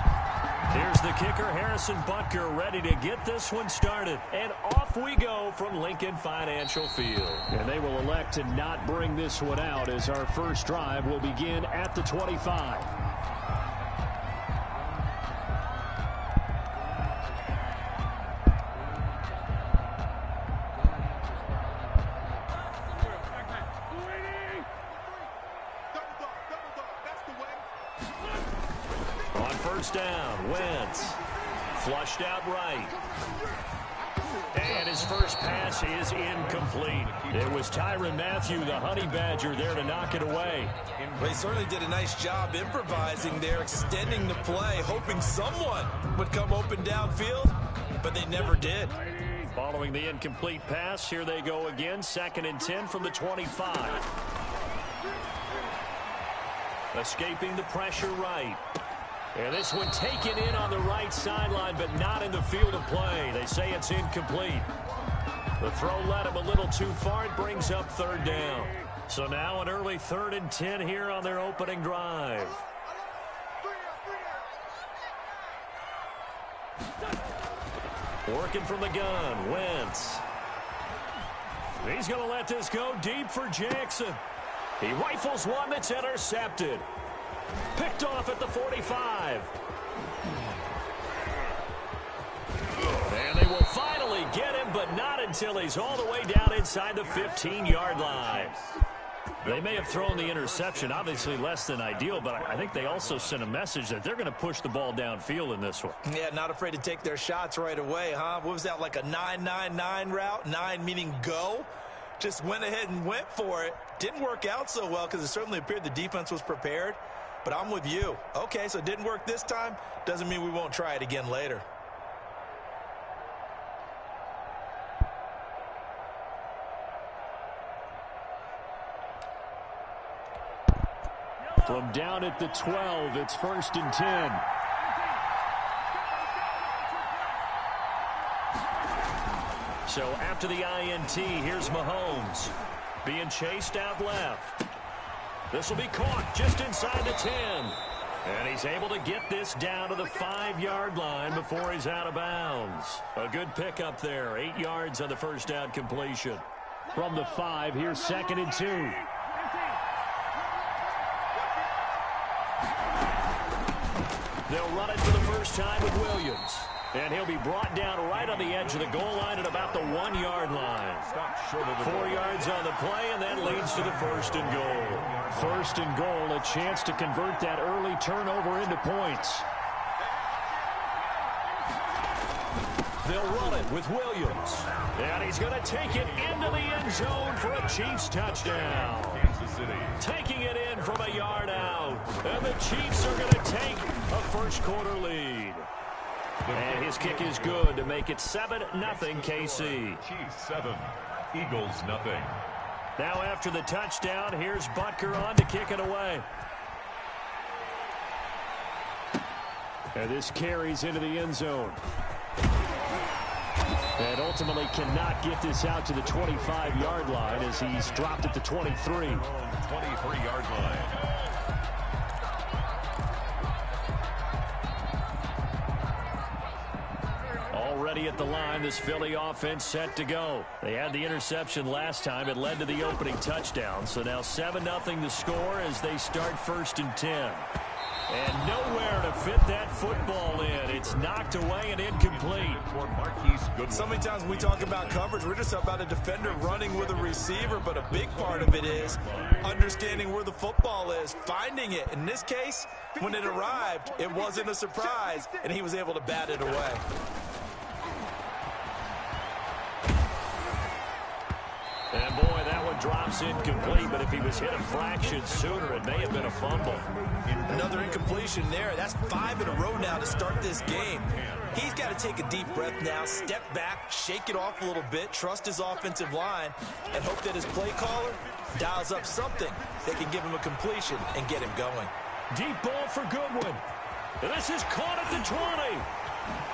Here's the kicker, Harrison Butker, ready to get this one started. And off we go from Lincoln Financial Field. And they will elect to not bring this one out as our first drive will begin at the 25. Down, Wentz, flushed out right. And his first pass is incomplete. It was Tyrann Mathieu, the Honey Badger, there to knock it away. Well, he certainly did a nice job improvising there, extending the play, hoping someone would come open downfield, but they never did. Following the incomplete pass, here they go again, 2nd and 10 from the 25. Escaping the pressure right. And this one taken in on the right sideline, but not in the field of play. They say it's incomplete. The throw led him a little too far. It brings up 3rd down. So now an early 3rd and 10 here on their opening drive. Working from the gun, Wentz. He's going to let this go deep for Jackson. He rifles one that's intercepted. Picked off at the 45. And they will finally get him, but not until he's all the way down inside the 15-yard line. They may have thrown the interception, obviously less than ideal, but I think they also sent a message that they're going to push the ball downfield in this one. Yeah, not afraid to take their shots right away, huh? What was that, like a 9-9-9 route? 9 meaning go? Just went ahead and went for it. Didn't work out so well because it certainly appeared the defense was prepared. But I'm with you. Okay, so it didn't work this time. Doesn't mean we won't try it again later. From down at the 12, it's 1st and 10. So after the INT, here's Mahomes being chased out left. This will be caught just inside the 10. And he's able to get this down to the 5-yard line before he's out of bounds. A good pickup there. 8 yards on the first down completion. From the 5, here's 2nd and 2. They'll run it for the first time with Williams. And he'll be brought down right on the edge of the goal line at about the 1-yard line. 4 yards on the play, and that leads to the 1st and goal. 1st and goal, a chance to convert that early turnover into points. They'll run it with Williams. And he's going to take it into the end zone for a Chiefs touchdown. Taking it in from a yard out. And the Chiefs are going to take a first-quarter lead. And his kick is good to make it 7-0 KC. Chiefs 7, Eagles nothing. Now after the touchdown, here's Butker on to kick it away. And this carries into the end zone. And ultimately cannot get this out to the 25-yard line as he's dropped at the 23. 23-yard line. Already at the line, this Philly offense set to go. They had the interception last time. It led to the opening touchdown. So now 7-0 the score as they start 1st and 10. And nowhere to fit that football in. It's knocked away and incomplete. So many times when we talk about coverage, we're just about a defender running with a receiver, but a big part of it is understanding where the football is, finding it. In this case, when it arrived, it wasn't a surprise, and he was able to bat it away. And boy, that one drops incomplete, but if he was hit a fraction sooner, it may have been a fumble. Another incompletion there. That's 5 in a row now to start this game. He's got to take a deep breath now, step back, shake it off a little bit, trust his offensive line, and hope that his play caller dials up something that can give him a completion and get him going. Deep ball for Goodwin. And this is caught at the 20.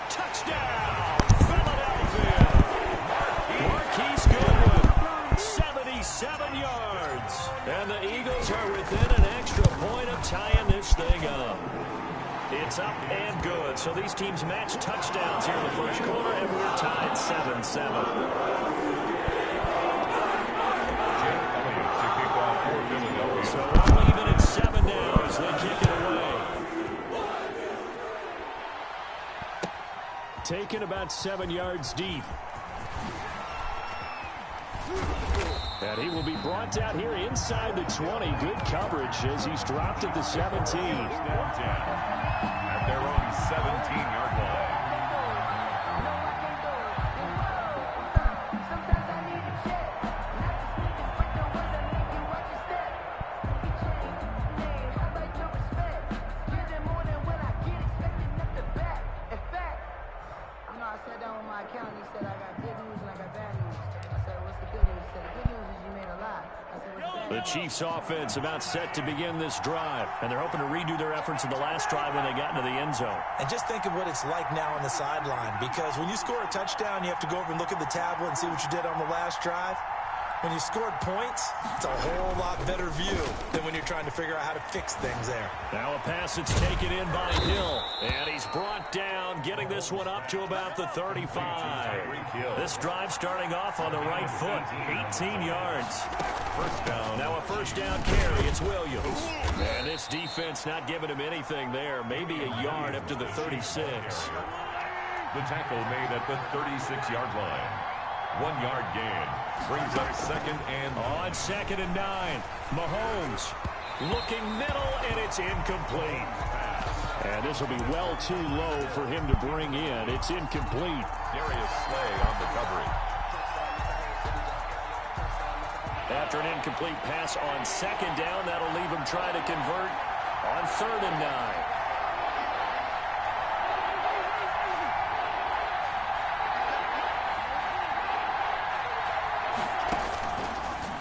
Touchdown, Philadelphia. Marquise Goodwin. 77 yards. And the Eagles are within an extra point of tying this thing up. It's up and good. So these teams match touchdowns here in the first quarter, and we're tied 7-7. So we're even at 7 now as they kick it away. Taken about 7 yards deep. And he will be brought down here inside the 20. Good coverage as he's dropped at the 17. At their own 17-yard line. I sat down with my accountant. He said I got good news and I got bad news. I said, what's the good news? He said, the good news is you made a lot. I said, what's the bad news? The Chiefs offense about set to begin this drive, and they're hoping to redo their efforts in the last drive when they got into the end zone. And just think of what it's like now on the sideline, because when you score a touchdown, you have to go over and look at the tablet and see what you did on the last drive. When you scored points, it's a whole lot better view than when you're trying to figure out how to fix things there. Now a pass that's taken in by Hill, and he's brought down, getting this one up to about the 35. This drive starting off on the right foot, 18 yards. First down. Now a first down carry, it's Williams. And this defense not giving him anything there, maybe a yard up to the 36. The tackle made at the 36-yard line. 1 yard gain. Brings up second and... On 2nd and 9. Mahomes looking middle, and it's incomplete. And this will be well too low for him to bring in. It's incomplete. Darius Slay on the coverage. After an incomplete pass on 2nd down, that'll leave him trying to convert on 3rd and 9.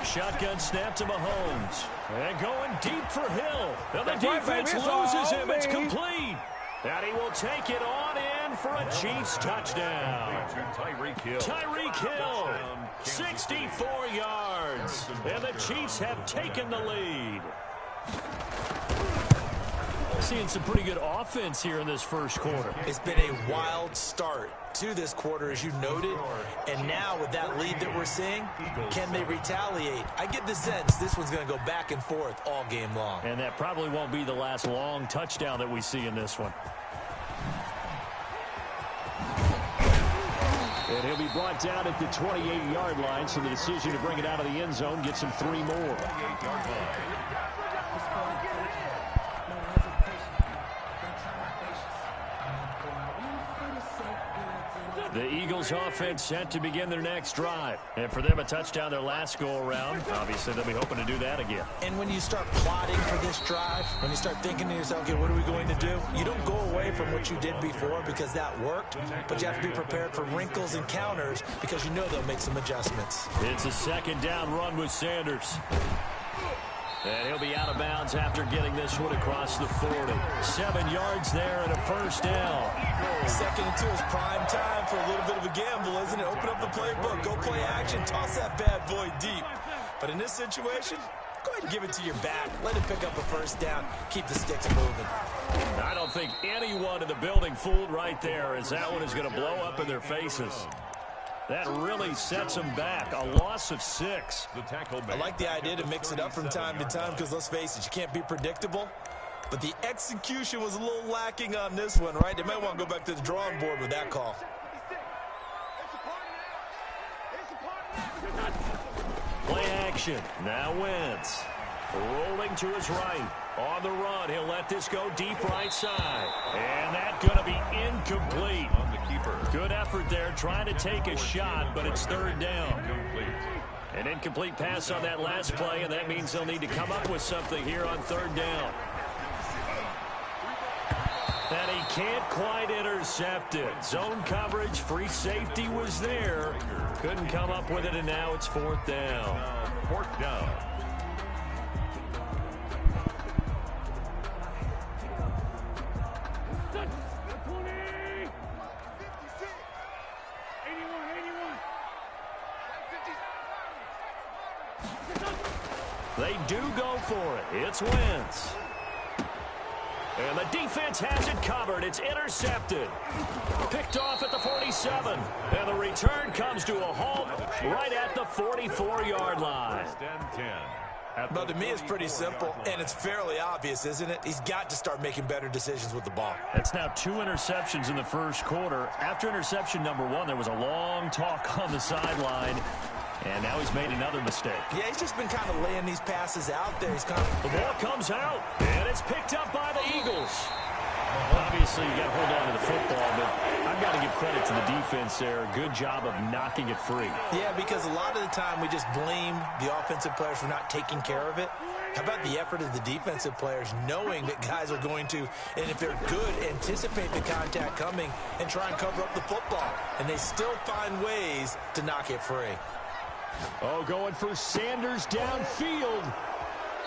Shotgun snap to Mahomes. And going deep for Hill. And the defense loses him. It's complete. And he will take it on in for a Chiefs touchdown. Tyreek Hill. Tyreek Hill, 64 yards. And the Chiefs have taken the lead. Seeing some pretty good offense here in this first quarter. It's been a wild start to this quarter, as you noted. And now with that lead that we're seeing, can they retaliate? I get the sense this one's going to go back and forth all game long. And that probably won't be the last long touchdown that we see in this one. And he'll be brought down at the 28-yard line, so the decision to bring it out of the end zone gets him 3 more. 28-yard line. The Eagles offense set to begin their next drive. And for them, a touchdown their last go-around. Obviously, they'll be hoping to do that again. And when you start plotting for this drive, when you start thinking to yourself, okay, what are we going to do? You don't go away from what you did before because that worked, but you have to be prepared for wrinkles and counters because you know they'll make some adjustments. It's a 2nd down run with Sanders. And he'll be out of bounds after getting this one across the 40. 7 yards there and a 1st down. 2nd and 2 is prime time for a little bit of a gamble, isn't it? Open up the playbook, go play action, toss that bad boy deep. But in this situation, go ahead and give it to your back. Let it pick up a 1st down. Keep the sticks moving. I don't think anyone in the building fooled right there, as that one is going to blow up in their faces. That really sets them back. A loss of 6. The tackle I like the idea to mix it up from time to time because, let's face it, you can't be predictable. But the execution was a little lacking on this one, right? They might want to go back to the drawing board with that call. Play action. Now Wentz. Rolling to his right. On the run, he'll let this go deep right side. And that's going to be incomplete. On the keeper. Good effort there, trying to take a shot, but it's 3rd down. An incomplete pass on that last play, and that means they'll need to come up with something here on 3rd down. And he can't quite intercept it. Zone coverage, free safety was there. Couldn't come up with it, and now it's 4th down. 4th down. They do go for it. It's Wentz. And the defense has it covered. It's intercepted. Picked off at the 47. And the return comes to a halt right at the 44-yard line. 10. But to me, it's pretty simple, and it's fairly obvious, isn't it? He's got to start making better decisions with the ball. That's now 2 interceptions in the first quarter. After interception number 1, there was a long talk on the sideline. And now he's made another mistake. Yeah, he's just been kind of laying these passes out there. The ball comes out, and it's picked up by the Eagles. Obviously, you got to hold on to the football, but I've got to give credit to the defense there. Good job of knocking it free. Yeah, because a lot of the time we just blame the offensive players for not taking care of it. How about the effort of the defensive players knowing that guys are going to, and if they're good, anticipate the contact coming and try and cover up the football. And they still find ways to knock it free. Oh, going for Sanders downfield.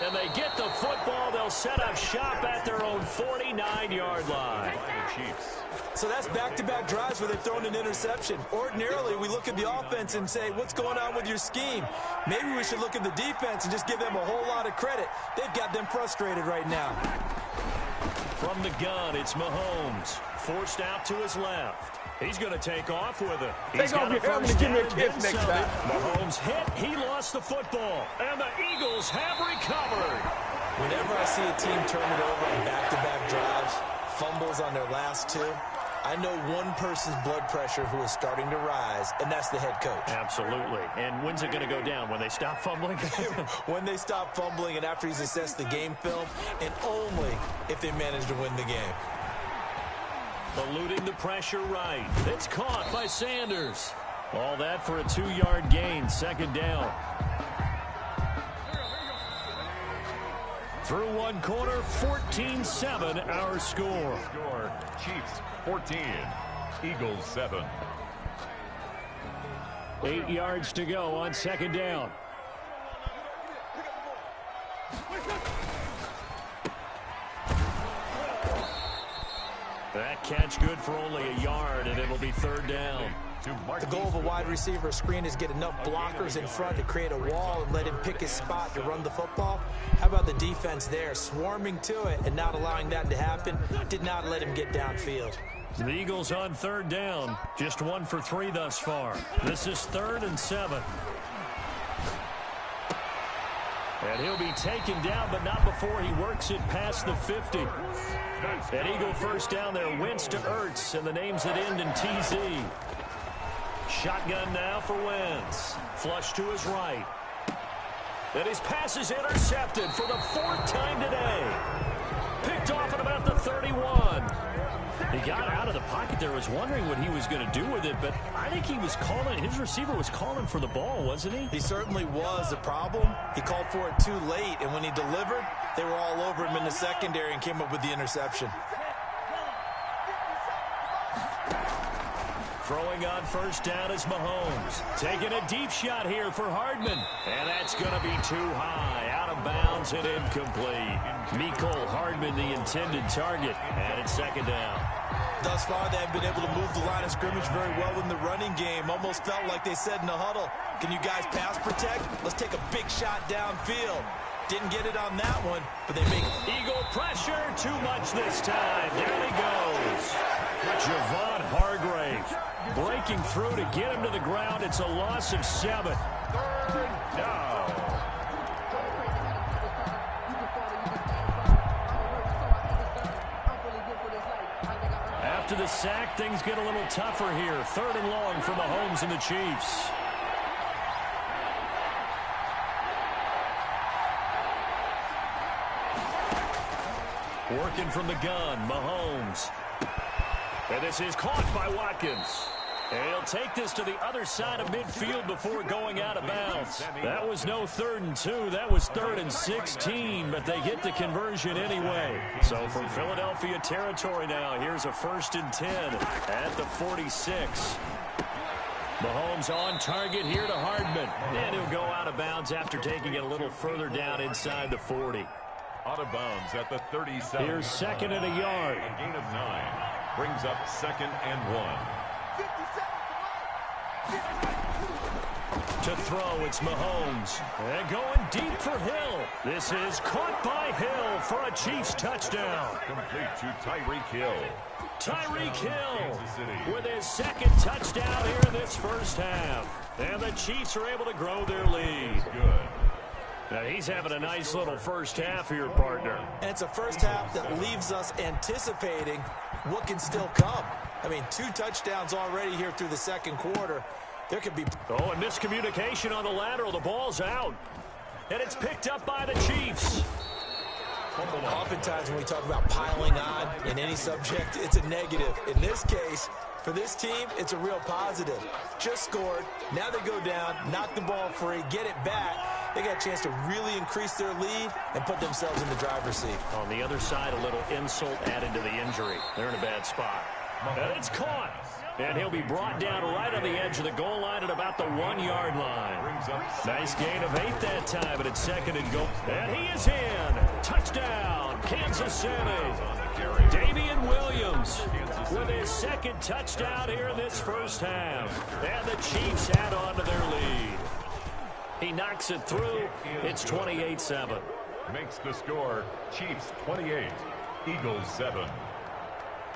And they get the football. They'll set up shop at their own 49-yard line. The Chiefs. So that's back-to-back drives where they've thrown an interception. Ordinarily, we look at the offense and say, what's going on with your scheme? Maybe we should look at the defense and just give them a whole lot of credit. They've got them frustrated right now. From the gun, it's Mahomes. Forced out to his left. He's going to take off with it. He's got a first down and then some. Mahomes hit. He lost the football. And the Eagles have recovered. Whenever I see a team turn it over on back-to-back drives, fumbles on their last 2, I know one person's blood pressure who is starting to rise, and that's the head coach. Absolutely. And when's it going to go down? When they stop fumbling? When they stop fumbling and after he's assessed the game film, and only if they manage to win the game. Eluding the pressure right. It's caught by Sanders. All that for a 2-yard gain, second down. Through one quarter, 14-7 our score. Chiefs 14, Eagles 7. 8 yards to go on second down. That catch good for only a yard, and it'll be third down. The goal of a wide receiver screen is get enough blockers in front to create a wall and let him pick his spot to run the football. How about the defense there, swarming to it and not allowing that to happen? Did not let him get downfield. The Eagles on third down, just 1 for 3 thus far. This is 3rd and 7. And he'll be taken down, but not before he works it past the 50. An Eagle first down there, Wentz to Ertz, and the names that end in TZ. Shotgun now for Wentz. Flush to his right. And his pass is intercepted for the 4th time today. Picked off at about the 31. He got out of the pocket there, was wondering what he was going to do with it, but I think he was calling, his receiver was calling for the ball, wasn't he? He certainly was. The problem, he called for it too late, and when he delivered, they were all over him in the secondary and came up with the interception. Throwing on first down is Mahomes. Taking a deep shot here for Hardman. And that's going to be too high. Out of bounds and incomplete. Mecole Hardman, the intended target. And it's second down. Thus far, they have been able to move the line of scrimmage very well in the running game. Almost felt like they said in the huddle, can you guys pass protect? Let's take a big shot downfield. Didn't get it on that one, but they make Eagle pressure. Too much this time. Down he goes. Javon Hargrave breaking through to get him to the ground. It's a loss of 7. Third down. After the sack, things get a little tougher here. 3rd and long for Mahomes and the Chiefs. Working from the gun, Mahomes. And this is caught by Watkins. And he'll take this to the other side of midfield before going out of bounds. That was no 3rd and 2. That was 3rd and 16, but they get the conversion anyway. So from Philadelphia territory now, here's a 1st and 10 at the 46. Mahomes on target here to Hardman. And he'll go out of bounds after taking it a little further down inside the 40. Out of bounds at the 37. Here's 2nd and a yard. A gain of 9. Brings up 2nd and 1. To throw, it's Mahomes. And going deep for Hill. This is caught by Hill for a Chiefs touchdown. Complete to Tyreek Hill. Tyreek Hill with his 2nd touchdown here in this first half. And the Chiefs are able to grow their lead. Good. Now he's having a nice little first half here, partner. And it's a first half that leaves us anticipating what can still come. I mean, 2 touchdowns already here through the 2nd quarter. There could be... Oh, and miscommunication on the lateral. The ball's out. And it's picked up by the Chiefs. Oftentimes when we talk about piling on in any subject, it's a negative. In this case, for this team, it's a real positive. Just scored. Now they go down, knock the ball free, get it back. They got a chance to really increase their lead and put themselves in the driver's seat. On the other side, a little insult added to the injury. They're in a bad spot. And it's caught. And he'll be brought down right on the edge of the goal line at about the 1-yard line. Nice gain of 8 that time, but it's 2nd and goal. And he is in. Touchdown, Kansas City. Damian Williams with his 2nd touchdown here in this first half. And the Chiefs add on to their lead. He knocks it through. It's 28-7. Makes the score Chiefs 28, Eagles 7.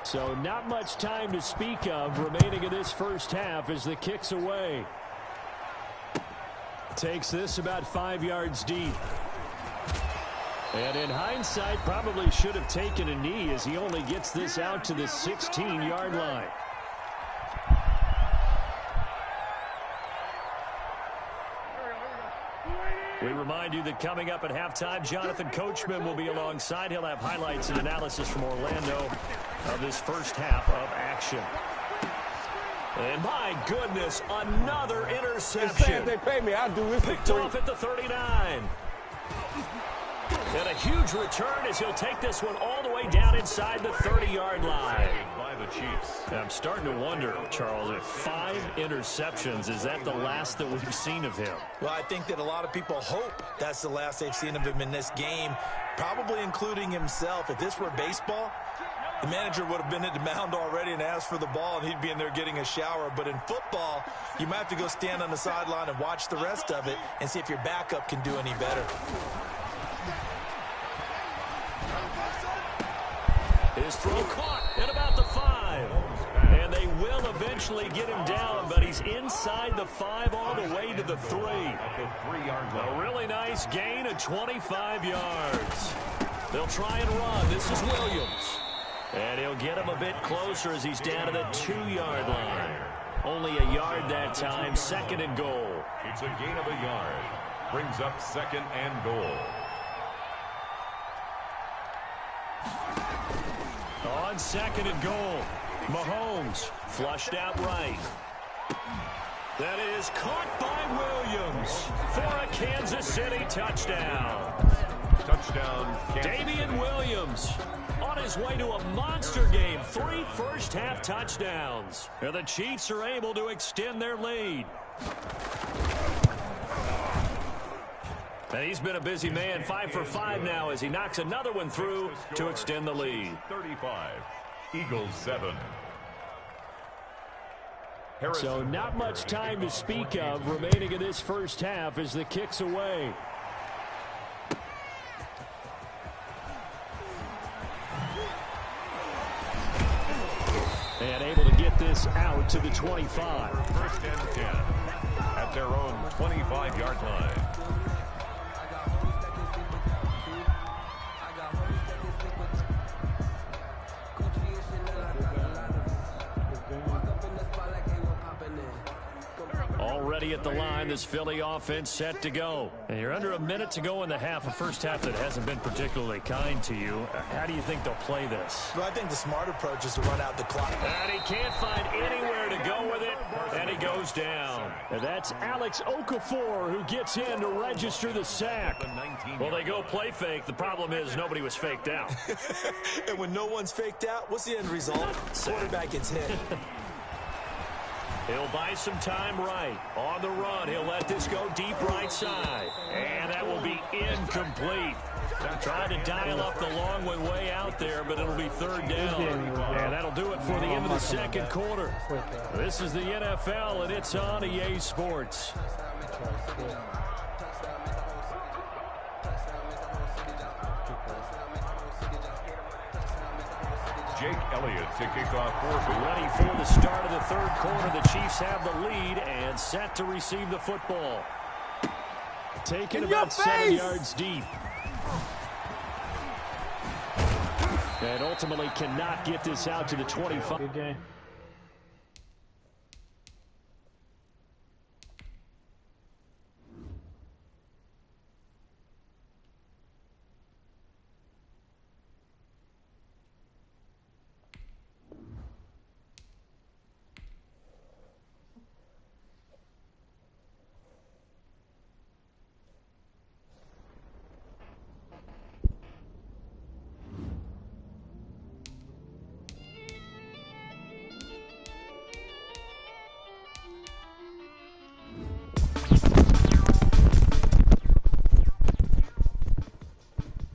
So not much time to speak of remaining in this first half as the kick's away. Takes this about 5 yards deep. And in hindsight, probably should have taken a knee as he only gets this out to the 16-yard line. We remind you that coming up at halftime, Jonathan Coachman will be alongside. He'll have highlights and analysis from Orlando of this first half of action. And my goodness, another interception. They pay me, I'll do this. Picked off at the 39. And a huge return as he'll take this one all the way down inside the 30-yard line. By the Chiefs. I'm starting to wonder, Charles, if 5 interceptions, is that the last that we've seen of him? Well, I think that a lot of people hope that's the last they've seen of him in this game, probably including himself. If this were baseball, the manager would have been at the mound already and asked for the ball, and he'd be in there getting a shower. But in football, you might have to go stand on the sideline and watch the rest of it and see if your backup can do any better. His throw caught at about the 5. And they will eventually get him down, but he's inside the 5 all the way to the 3. A really nice gain of 25 yards. They'll try and run. This is Williams. And he'll get him a bit closer as he's down to the 2-yard line. Only a yard that time, 2nd and goal. It's a gain of a yard. Brings up 2nd and goal. On 2nd and goal, Mahomes flushed out right. That is caught by Williams for a Kansas City touchdown. Touchdown, Damian Williams on his way to a monster game. 3 first-half touchdowns. And the Chiefs are able to extend their lead. And he's been a busy man, 5 for 5 now as he knocks another one through to extend the lead. 35, Eagles 7. So not much time to speak of remaining in this first half as the kick's away. And able to get this out to the 25. 1st and 10 at their own 25-yard line. Already at the line, this Philly offense set to go. And you're under a minute to go in the half, a first half that hasn't been particularly kind to you. How do you think they'll play this? Well, I think the smart approach is to run out the clock. And he can't find anywhere to go with it, and he goes down. And that's Alex Okafor who gets in to register the sack. Well, they go play fake. The problem is nobody was faked out. And when no one's faked out, what's the end result? Quarterback gets hit. He'll buy some time right. On the run, he'll let this go deep right side. And that will be incomplete. Trying to dial up the long one way out there, but it'll be 3rd down. And that'll do it for the end of the 2nd quarter. This is the NFL, and it's on EA Sports. Jake Elliott to kick off 4. Ready for the start of the 3rd quarter. The Chiefs have the lead and set to receive the football. Taken about 7 yards deep. And ultimately cannot get this out to the 25. Good game.